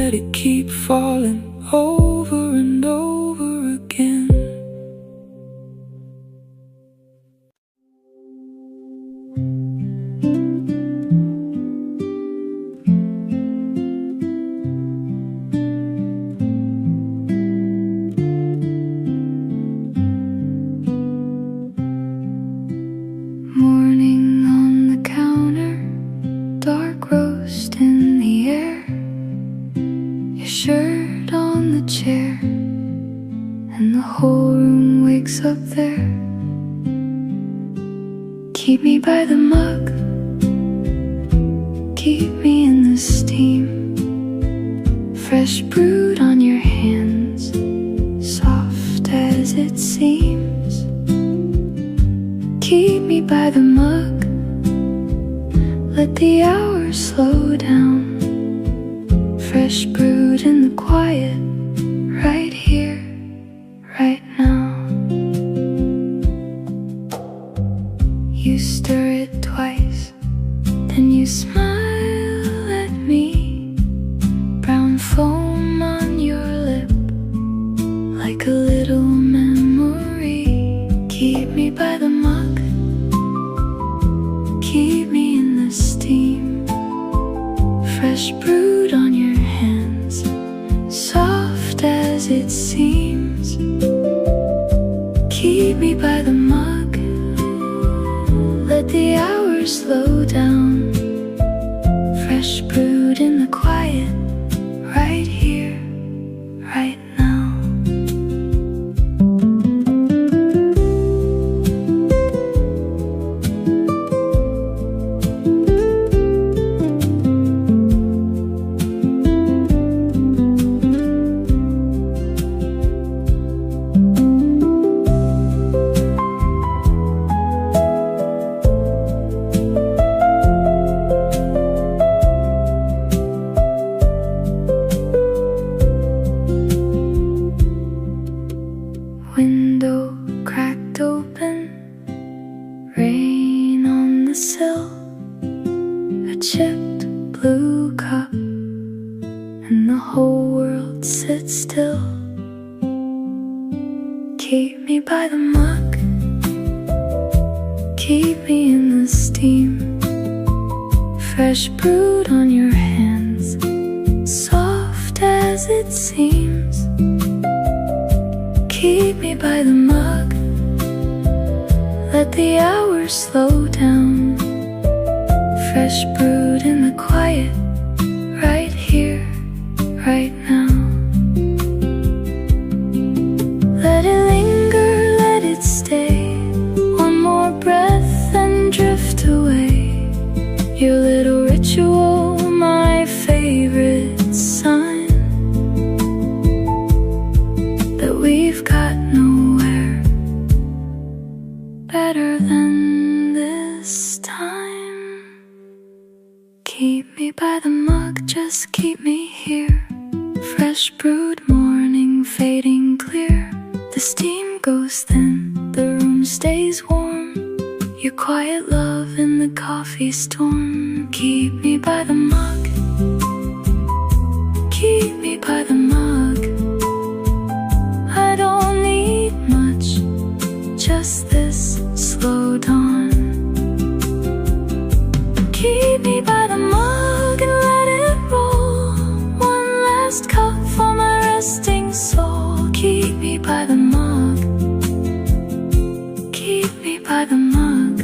let it keep falling over and over again. Morning on the counter, dark roast in the air, your shirt on the chair, and the whole room wakes up there. Keep me by the mug, keep me in the steam, fresh brewed on your hands, soft as it seems. Keep me by the mug, let the hours slow down, fresh brewed in the quiet, right here, right now. You stir it twice, then you smile at me, brown foam on your lip, like a little memory. Keep me by the mug, keep me in the steam, fresh brewed on your hands, soft as it seems. Keep me by the mug, let the hours slow down, fresh brewed in the quiet, right here, right now. Window cracked open, rain on the sill, a chipped blue cup, and the whole world sits still. Keep me by the mug, keep me in the steam, fresh brewed on your hands, soft as it seems. Keep me by the mug, let the hours slow down, fresh brewed in the quiet, right here, right now. Let it linger, let it stay, one more breath and drift away. Your little ritual, my favorite sign that we've got nowhere better than this time. Keep me by the mug, just keep me here, fresh brewed morning fading clear. The steam goes thin, the room stays warm, your quiet love in the coffee storm. Keep me by the mug, keep me by the mug. I don't need much, just this slow dawn. Keep me by the mug and let it roll, one last cup for my resting soul. Keep me by the mug, keep me by the mug,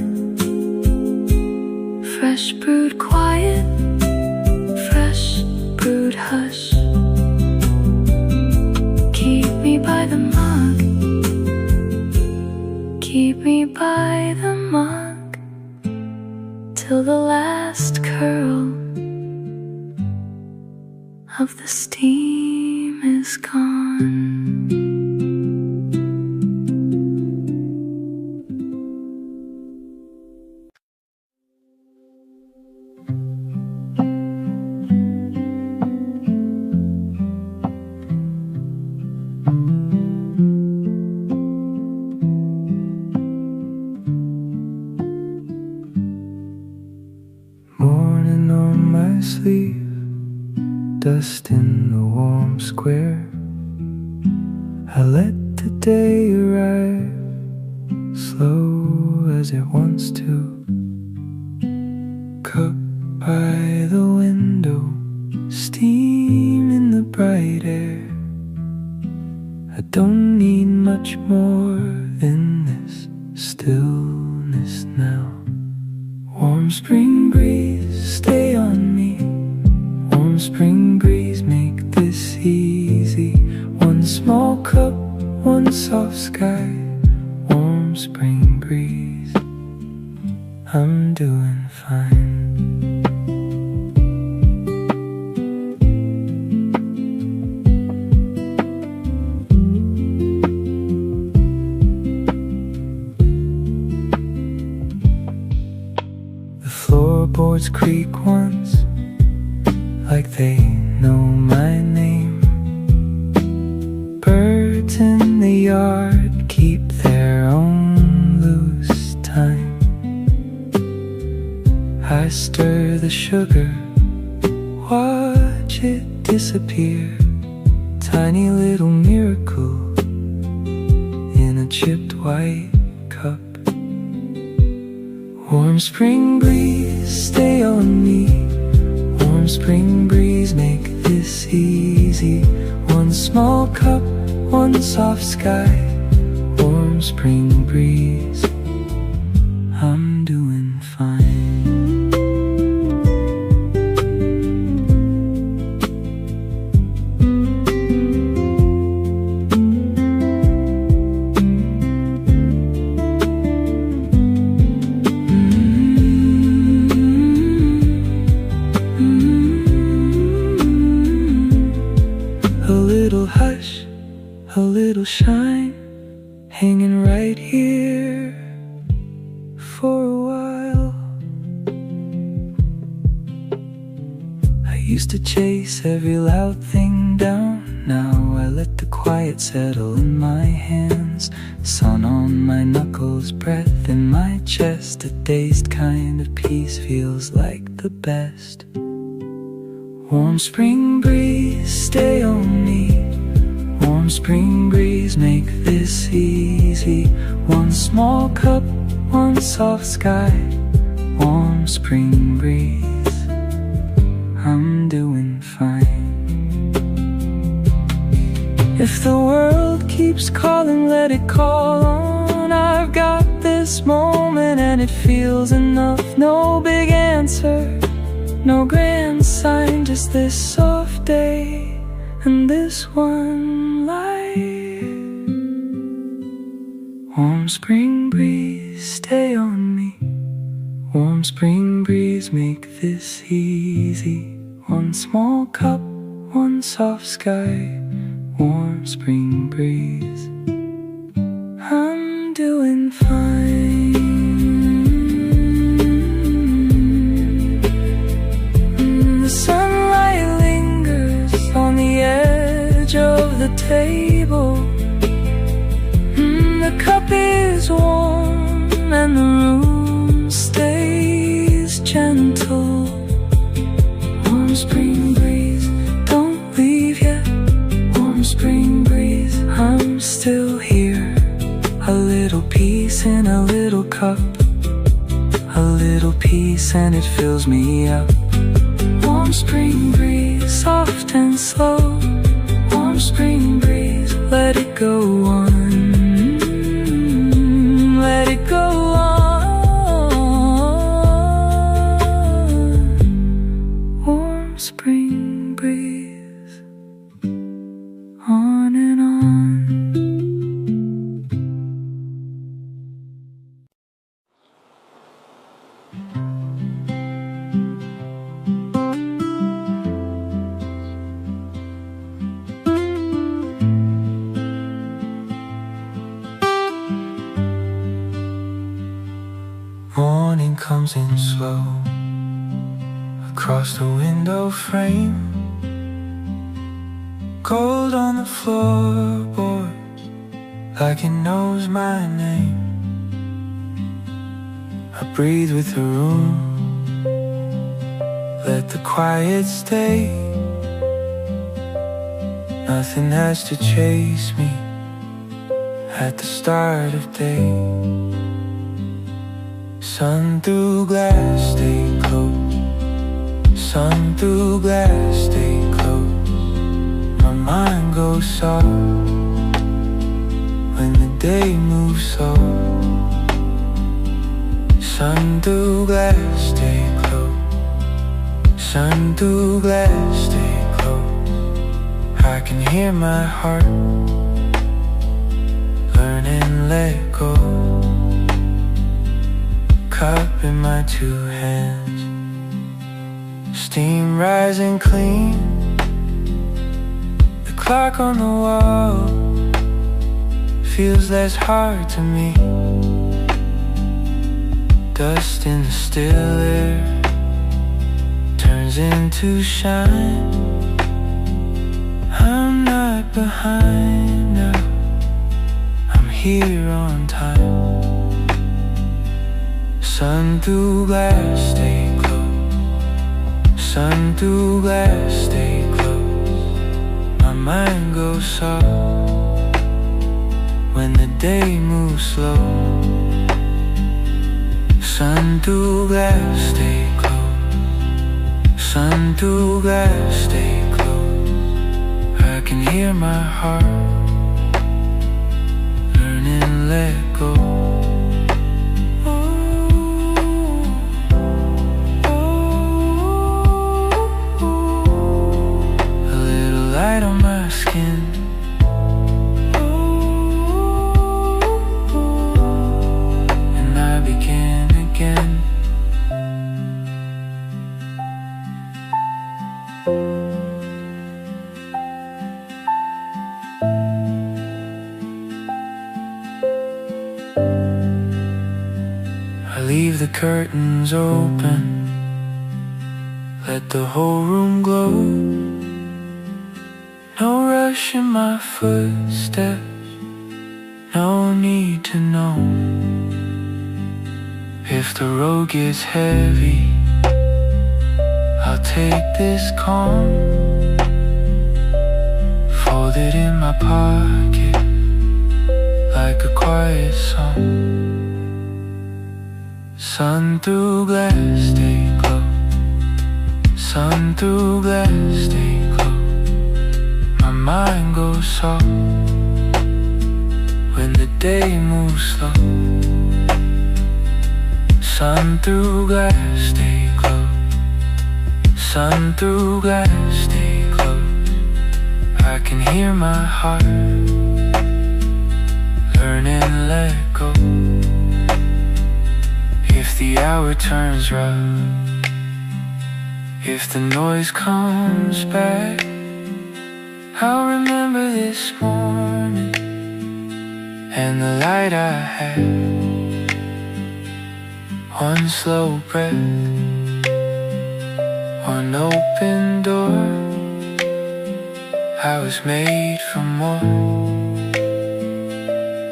fresh brewed quiet, fresh brewed hush. Keep me by the mug, keep me by the mug, till the last curl of the steam is gone. Morning on my sleeve, dust in the warm square. I let the day arrive, slow as it wants to. Cup by the window, steam in the bright air. I don't need much more than this stillness now. Warm spring breeze, stay on me. Warm spring breeze, make this easy. One small cup, one soft sky. Warm spring breeze, I'm doing fine. Floorboards creak once, like they know my name. Birds in the yard keep their own loose time. I stir the sugar, watch it disappear. Tiny little miracle in a chipped white cup. Warm spring breeze, stay on me. Warm spring breeze, make this easy. One small cup, one soft sky. Warm spring breeze, I'm doing fine. A little shine, hanging right here for a while. I used to chase every loud thing down. Now I let the quiet settle in my hands. Sun on my knuckles, breath in my chest. A dazed kind of peace feels like the best. Warm spring breeze, stay on me. Warm spring breeze, make this easy. One small cup, one soft sky. Warm spring breeze, I'm doing fine. If the world keeps calling, let it call on. I've got this moment and it feels enough. No big answer, no grand sign, just this soft day and this one light. Warm spring breeze, stay on me. Warm spring breeze, make this easy. One small cup, one soft sky. Warm spring breeze, I'm doing fine. The sunlight lingers on the edge of the table. The cup is warm and the room stays gentle. Warm spring breeze, don't leave yet. Warm spring breeze, I'm still here. A little peace in a little cup. A little peace and it fills me up. Warm spring breeze, soft and slow. Warm spring breeze, let it go on. Let it go on. Warm spring breeze, on and on. Morning comes in slow across the window frame. Gold on the floorboard, like it knows my name. I breathe with the room, let the quiet stay. Nothing has to chase me at the start of day. Sun through glass, stay close. Sun through glass, stay close. My mind goes soft when the day moves slow. Sun through glass, stay close. Sun through glass, stay close. I can hear my heart learn and let go. Cup in my two hands, steam rising clean. The clock on the wall feels less hard to me. Dust in the still air turns into shine. I'm not behind now, I'm here on time. Sun through glass, stay close. Sun through glass, stay close. My mind goes soft when the day moves slow. Sun through glass, stay close. Sun through glass, stay close. I can hear my heart learn and let go. A little light on my skin. And I begin again. Leave the curtains open, let the whole room glow. No rush in my footsteps, no need to know. If the road gets heavy, I'll take this calm, fold it in my pocket like a quiet song. Sun through glass, stay close. Sun through glass, stay close. My mind goes soft when the day moves slow. Sun through glass, stay close. Sun through glass, stay close. I can hear my heart learn and let go. If the hour turns rough, if the noise comes back, I'll remember this morning and the light I had. One slow breath, one open door. I was made for more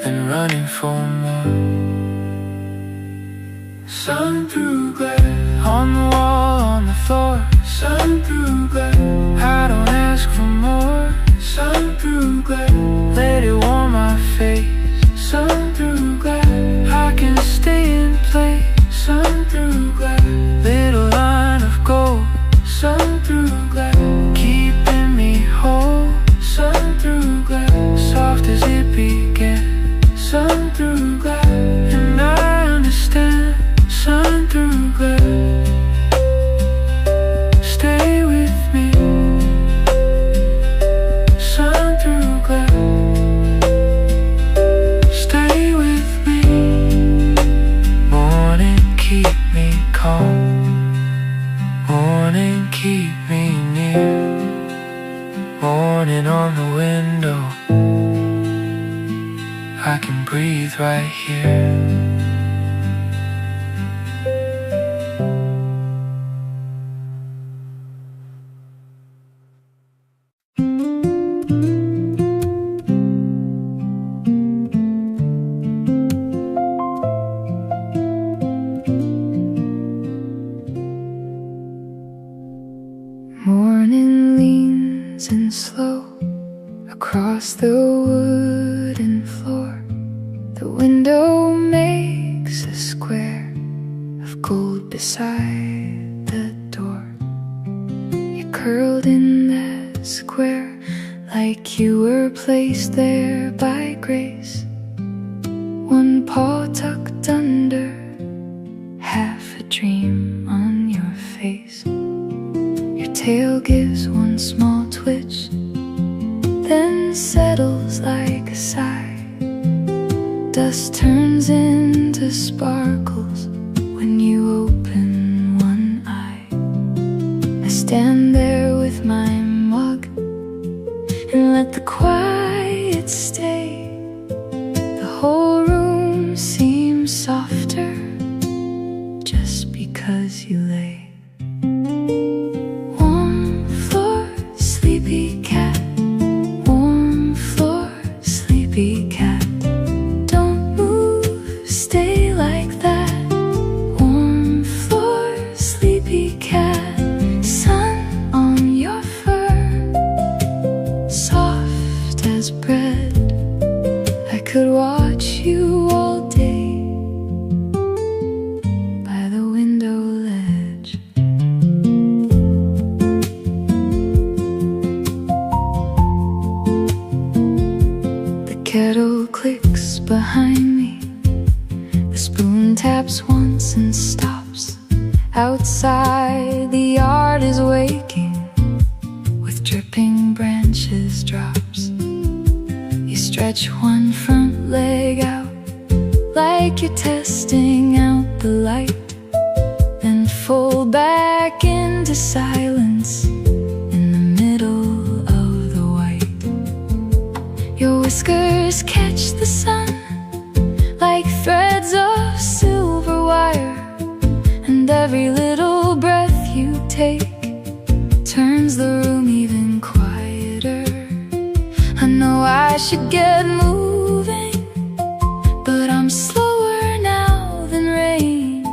than running for more. Sun through glass, on the wall, on the floor. Sun through glass, I don't ask for more. Sun through glass, let it warm my face. Sun through glass, I can stay in place. Sun through glass, little line of gold. Sun through glass, keeping me whole. Sun through glass, soft as it began. Sun through glass, and I understand. Sun through glass, stay with me. Sun through glass, stay with me. Morning, keep me calm. Morning, keep me near. Morning on the window, I can breathe right here. Morning leans in slow across the wooden floor. The window makes a square of gold beside the door. You curled in that square like you were placed there by grace. One paw tucked under, half a dream on your face. Your tail gives one small twitch, then settles like a sigh. Dust turns into sparkles when you open one eye. I stand there with my mug and let the quiet stay. The whole room seems softer just because you lay. Warm floor, sleepy cat. Warm floor, sleepy cat. Don't move, stay like that. Warm floor, sleepy cat. Sun on your fur, soft as bread. I could watch you all day by the window ledge. The kettle clicks behind me. The spoon taps once and stops. Outside the yard is waking with dripping branches drops. You stretch one front leg out like you're testing out the light, then fold back into silence in the middle of the white. Your whiskers catch the sun like threads of silver wire, and every little breath you take turns the room even quieter. I know I should get moving, but I'm slower now than rain.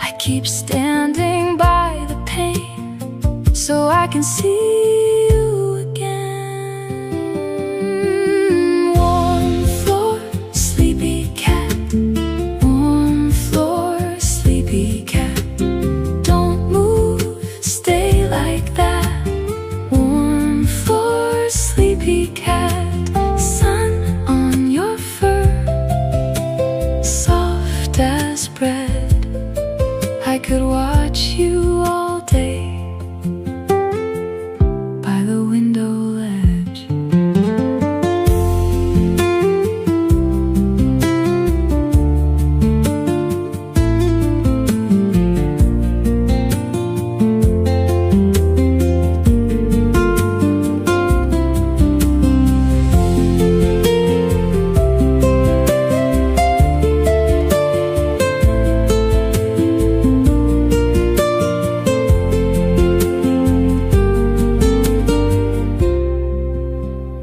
I keep standing by the pane so I can see you again. Warm floor, sleepy cat. Warm floor, sleepy cat. Don't move, stay like that. Warm floor, sleepy cat. Sun on your fur, soft as bread. I could watch you all day by the window ledge.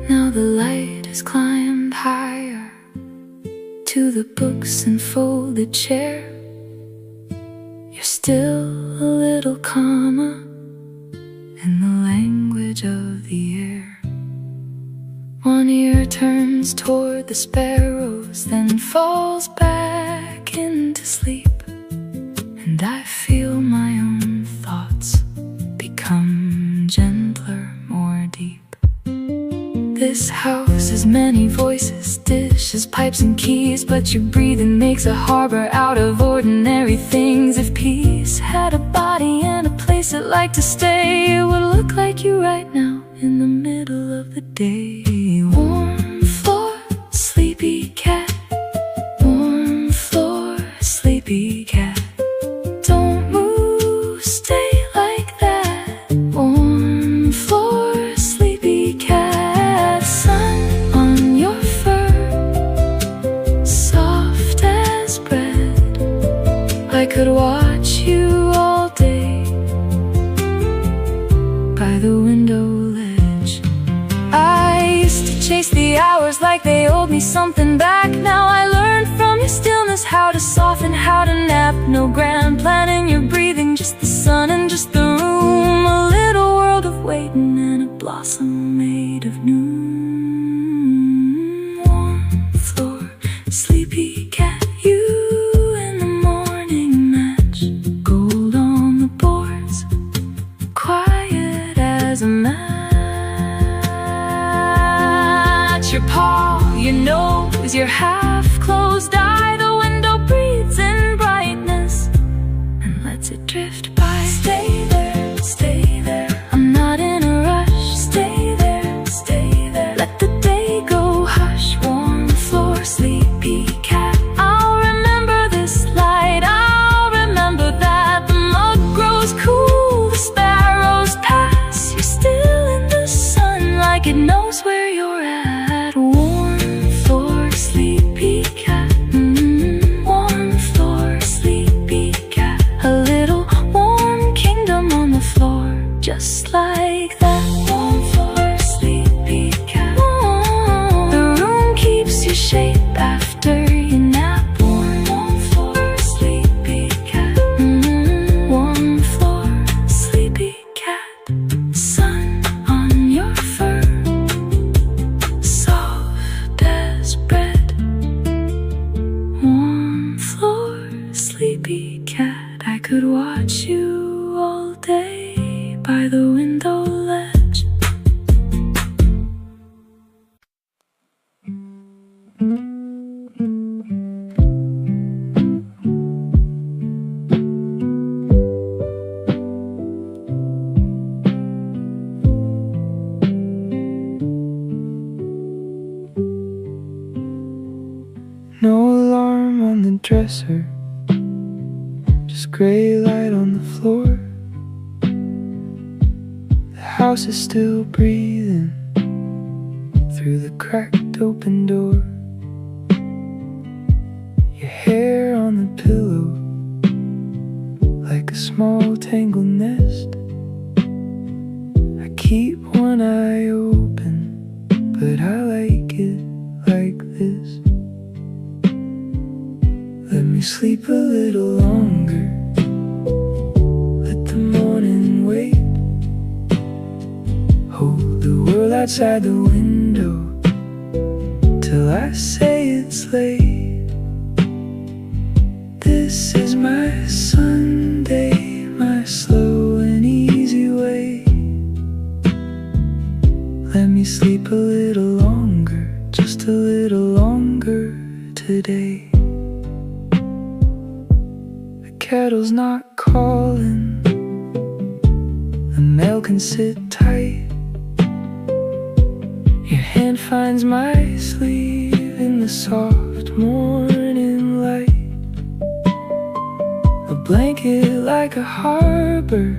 Now the light has climbed higher to the books and folded chair. You're still a little calmer in the language of the air. One ear turns toward the sparrows, then falls back into sleep, and I feel my own thoughts become gentler, more deep. This house has many voices, dishes, pipes and keys, but your breathing makes a harbor out of ordinary things. If peace had a body and a place it liked to stay, it would look like you right now in the middle of the day. Warm floor, sleepy cat. Warm floor, sleepy cat. Don't move, stay like that. Warm floor, sleepy cat. Sun on your fur, soft as bread. I could watch you all day by the window ledge. I used to chase the hours like they owed me something back. Now I learned from your stillness how to soften, how to nap. No grand plan in your breathing, just the sun and just the room. A little world of waiting and a blossom made of noon. call your nose, your half-closed eye. The window breathes in brightness and lets it drift by. Stay there, stay there. I'm not in a rush. Stay there, stay there. Let the day go hush. Warm floor, sleepy cat. I'll remember this light. I'll remember that. The mug grows cool, the sparrows pass. You're still in the sun like it knows where you're at. Warm floor, sleepy cat. Warm floor, sleepy cat. A little warm kingdom on the floor, just like that. Warm floor, sleepy cat. The room keeps your shape after your nap. Warm floor, sleepy cat. Warm floor, sleepy cat. Sun on your fur, soft as bread. Warm floor, sleepy cat. I could watch you all day by the window ledge. No alarm on the dresser, just gray light on the floor. The house is still breathing through the cracked open door. Your hair on the pillow like a small tangled nest. I keep one eye open, but I like it like this. Let me sleep a little longer, let the morning wait. Hold the world outside the window till I say it's late. This is my Sunday, my slow and easy way. Let me sleep a little longer, just a little longer today. The kettle's not calling, the mail can sit tight. Your hand finds my sleeve in the soft morning light. A blanket like a harbor,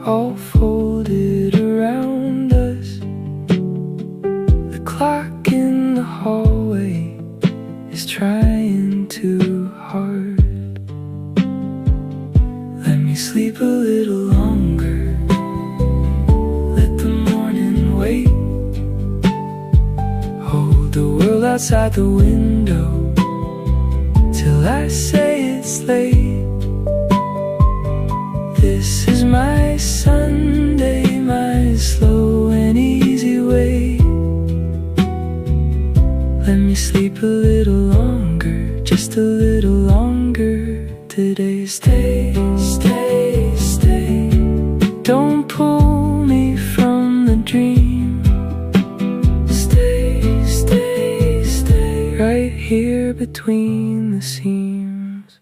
all folded around us. The clock in the hallway is trying too hard. Let me sleep a little longer, let the morning wait. Hold the world outside the window till I say it's late. This is my Sunday, my slow and easy way. Let me sleep a little longer, just a little longer today. Stay, stay, stay. Don't pull me from the dream. Stay, stay, stay. Right here between the seams.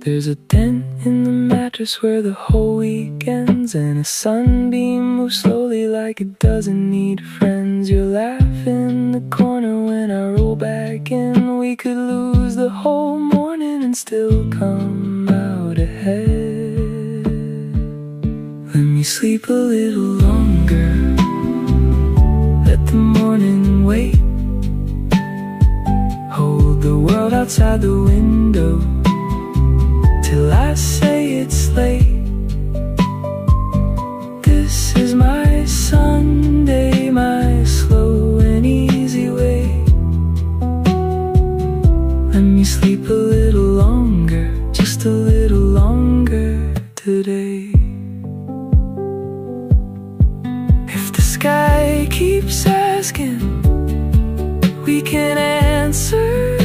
There's a dent in the mattress where the whole week ends, and a sunbeam moves slowly like it doesn't need friends. You're laughing in the corner when I roll back in. We could lose the whole morning and still come out ahead. Let me sleep a little longer, let the morning wait. Hold the world outside the window till I say it's late. This is my Sunday, my slow and easy way. Let me sleep a little longer, just a little longer today. If the sky keeps asking, we can answer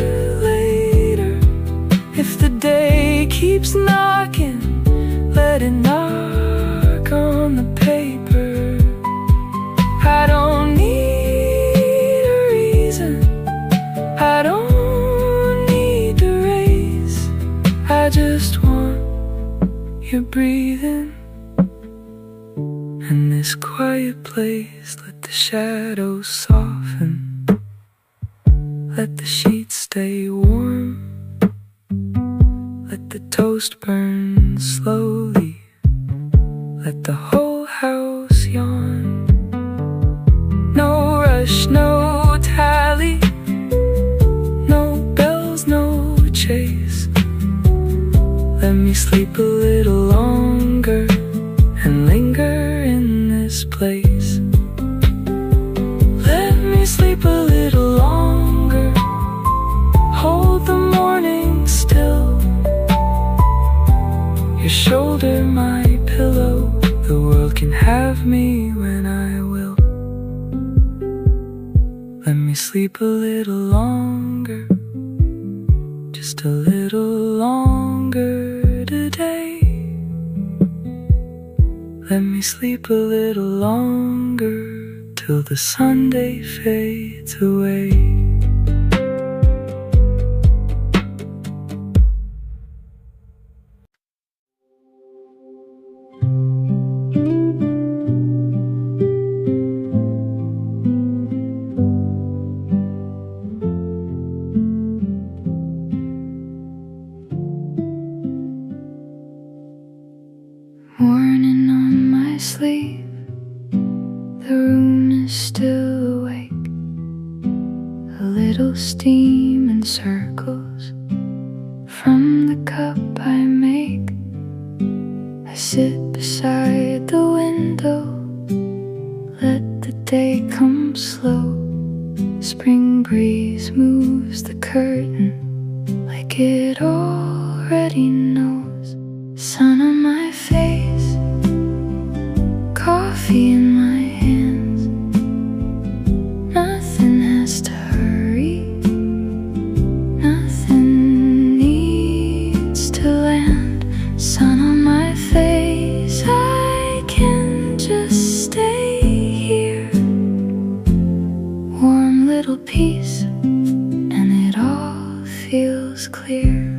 later. If the day keeps knocking, let it knock on the paper. I don't need breathe in. In this quiet place, let the shadows soften. Let the sheets stay warm. Let the toast burn slowly. Let the whole house yawn. No rush, no tally. No bells, no chase. Let me sleep a little longer and linger in this place. Let me sleep a little longer. Hold the morning still. Your shoulder, my pillow. The world can have me when I will. Let me sleep a little longer. Just a little longer today. Let me sleep a little longer till the Sunday fades away. Morning on my sleeve, the room is still awake. A little steam and circles from the cup I make. I sit beside the window, let the day come slow. Spring breeze moves the curtain like it already knows. Sun on my face, coffee in my hands. Nothing has to hurry, nothing needs to land. Sun on my face, I can just stay here. Warm little peace, and it all feels clear.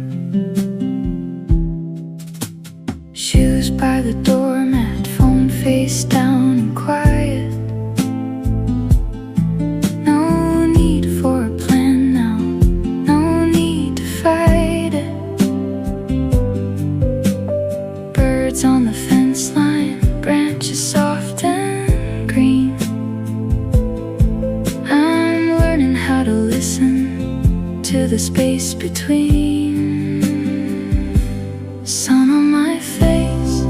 Shoes by the doormat, phone face down and quiet. No need for a plan now, no need to fight it. Birds on the fence line, branches soft and green. I'm learning how to listen to the space between. Sun on my face,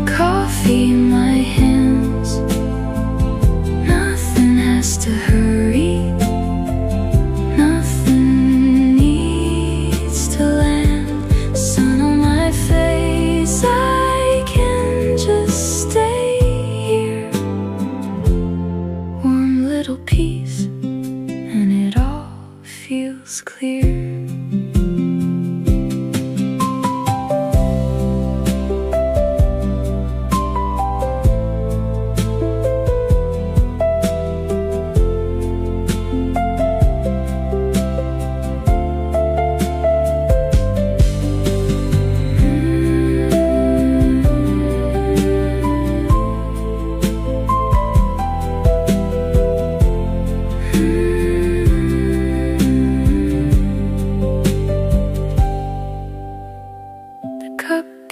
coffee in my hands. Nothing has to hurry, nothing needs to land. Sun on my face, I can just stay here. Warm little peace, and it all feels clear.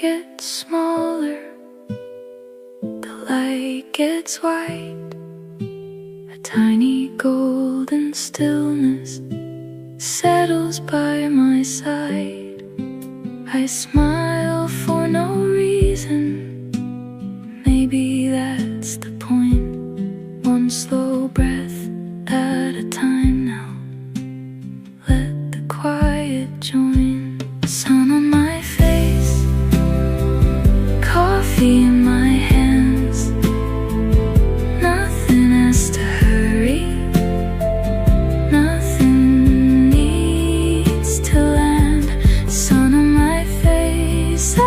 Gets smaller, the light gets white. A tiny golden stillness settles by my side. I smile for no reason, maybe that's the point. One slow breath at a time now, let the quiet join. Sun on my face, coffee in my hands. Nothing has to hurry, nothing needs to land. Sun on my face, I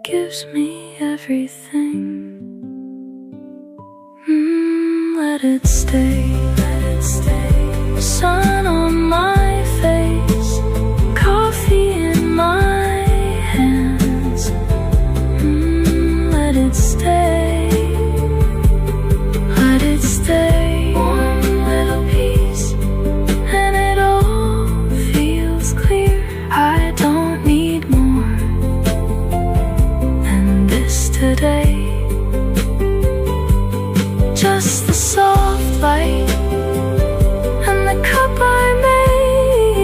gives me everything. Let it stay, let it stay. Sun on my face, coffee in my hands. Let it stay, let it stay. One little piece, and it all feels clear. I don't need more than this today. Just the soft light and the cup I made.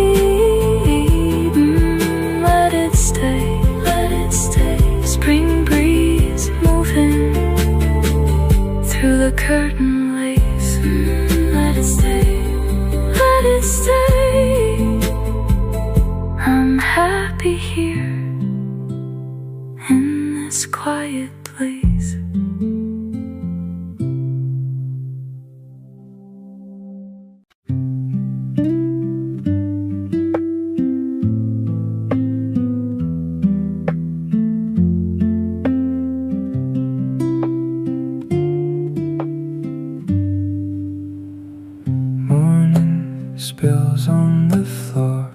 Let it stay, let it stay. Spring breeze moving through the curtain lace. Let it stay, let it stay. I'm happy here in this quiet place. Spills on the floor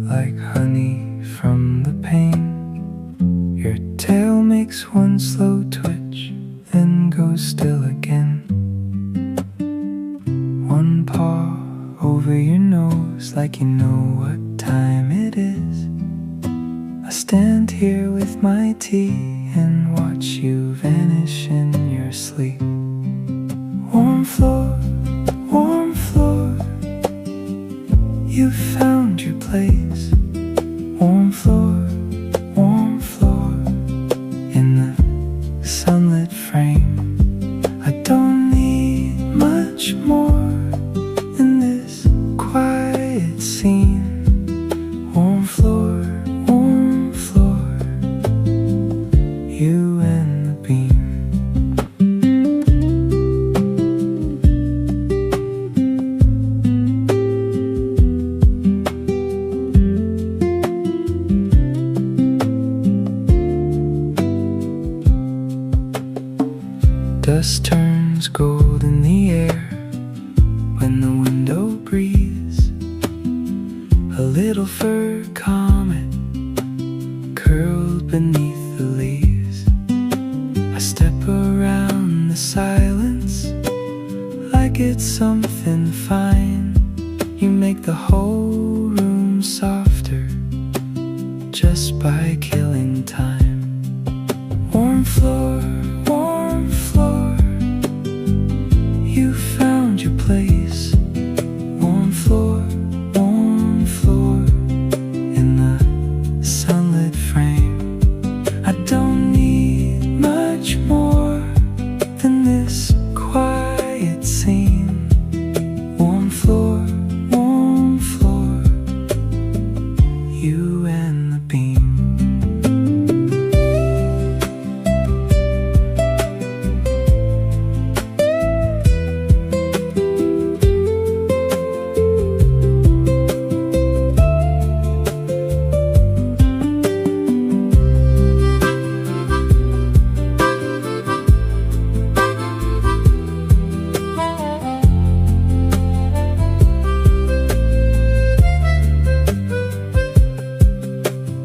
like honey from the pane. Your tail makes one slow twitch, then goes still again. One paw over your nose like you know what time it is. I stand here with my tea and watch you vanish in your sleep. Warm floor, warm floor. You found your place. Warm floor in the sunlit frame. I don't need much more in this quiet scene. Warm floor, you and the beam. Dust turns gold in the air when the window breathes. A little fur comet curled beneath the leaves. I step around the silence like it's something fine. You make the whole room softer just by killing time. Warm floor, you found your place. Warm floor in the sunlit frame. I don't need much more than this quiet scene. Warm floor, you and the beam.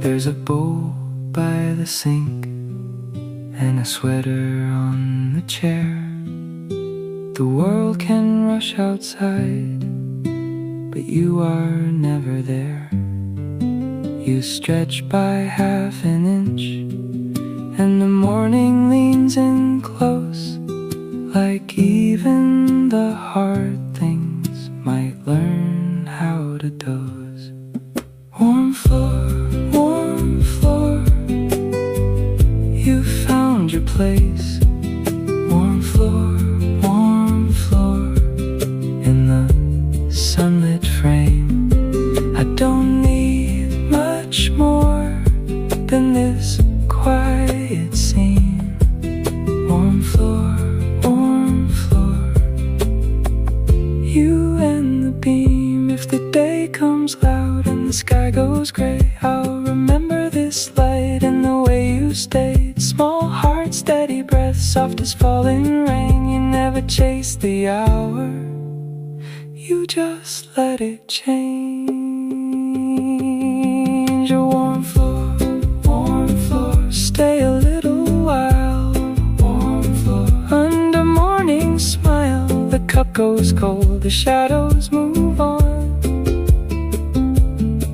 There's a bowl by the sink and a sweater on the chair. The world can rush outside, but you are never there. You stretch by half an inch, and the morning leans in close, like even the hard things might learn how to doze. Warm floor, you found your place. Warm floor in the sunlit frame. I don't need much more than this quiet scene. Warm floor, you and the beam. If the day comes loud and the sky goes gray, I'll remember this light and the way you stayed. breath, soft as falling rain. You never chase the hour, you just let it change. A warm floor, stay a little while. Warm floor, under morning smile. The cup goes cold, the shadows move on,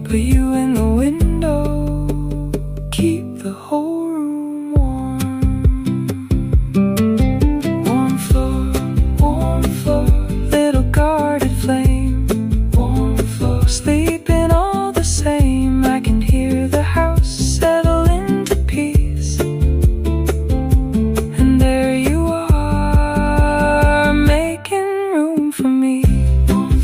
but you in the window keep the whole room warm. Warm floor, little guarded flame. Warm floor, sleeping all the same. I can hear the house settle into peace, and there you are, making room for me. Warm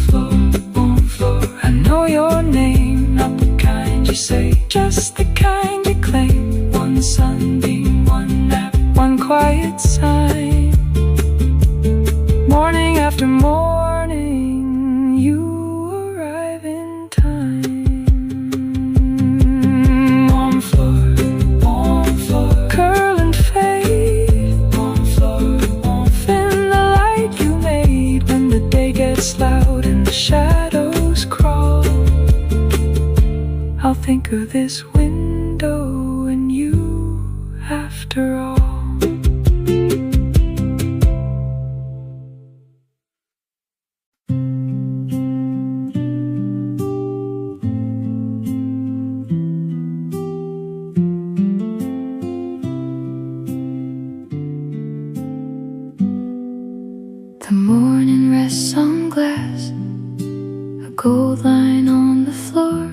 floor, I know your name, not the kind you say, just the kind you claim. One sunbeam, one nap, one quiet sign. Morning after morning, you arrive in time. Warm floor, curl and fade. Warm floor, in the light you made. When the day gets loud and the shadows crawl, I'll think of this window and you after all. The morning rests on glass, a gold line on the floor.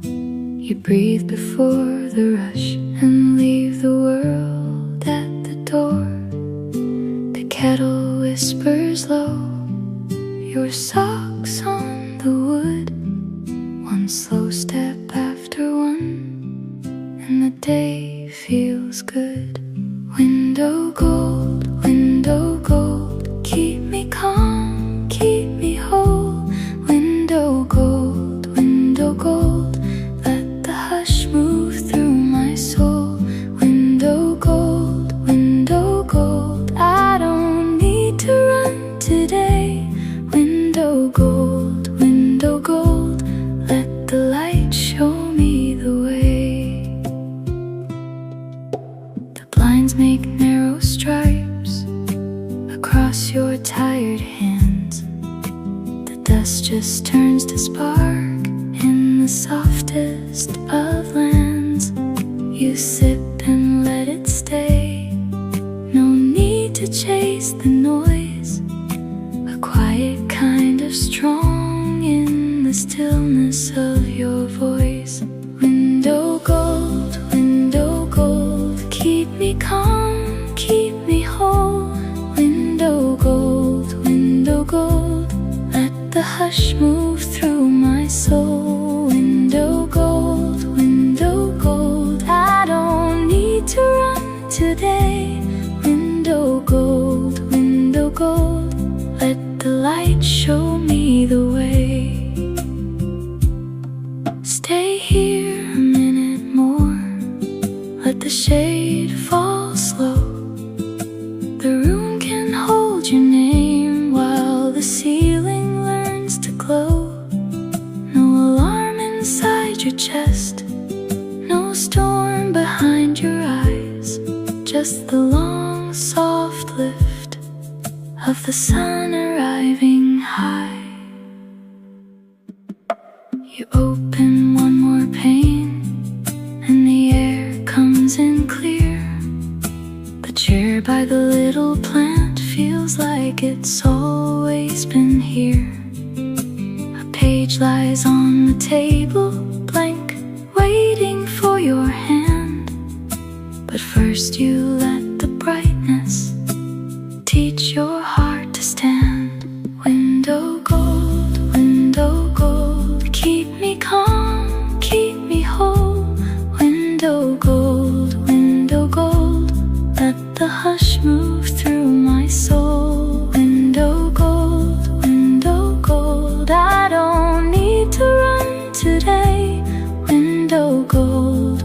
You breathe before the rush and leave the world at the door. The kettle whispers low, your socks on the wood. One slow step after one, and the day feels good. Window gold, keep me calm, keep me whole. Window gold, let the hush move through my soul. Window gold, I don't need to run today. Window gold, let the light show me the way. The blinds make narrow stripes across your tired hands. The dust just turns to spark in the softest of lands. You sip and let it stay, no need to chase the noise. A quiet kind of strong in the stillness of your voice. Window gold, keep me calm, keep me whole. Window gold, let the hush move through my soul. Window gold, I don't need to run today. Window gold, let the light show me the way. Stay here a minute more, let the shade fall slow. The room can hold your name while the ceiling learns to glow. No alarm inside your chest, no storm behind your eyes, just the long soft lift of the sun arriving high. You open one more pane and the air comes in clear. The chair by the little plant feels like it's always been here. A page lies on the table, blank, waiting for your hand. But first you let the brightness teach your heart to stand. Window gold, keep me calm, keep me whole. Window gold, let the hush move through my soul. Window gold, I don't need to run today. Window gold,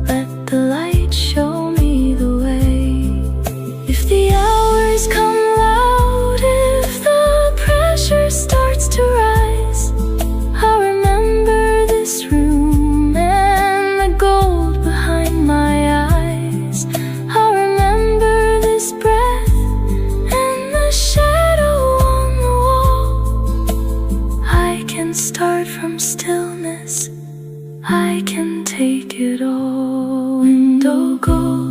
let the light show me the way. I can take it all. Window go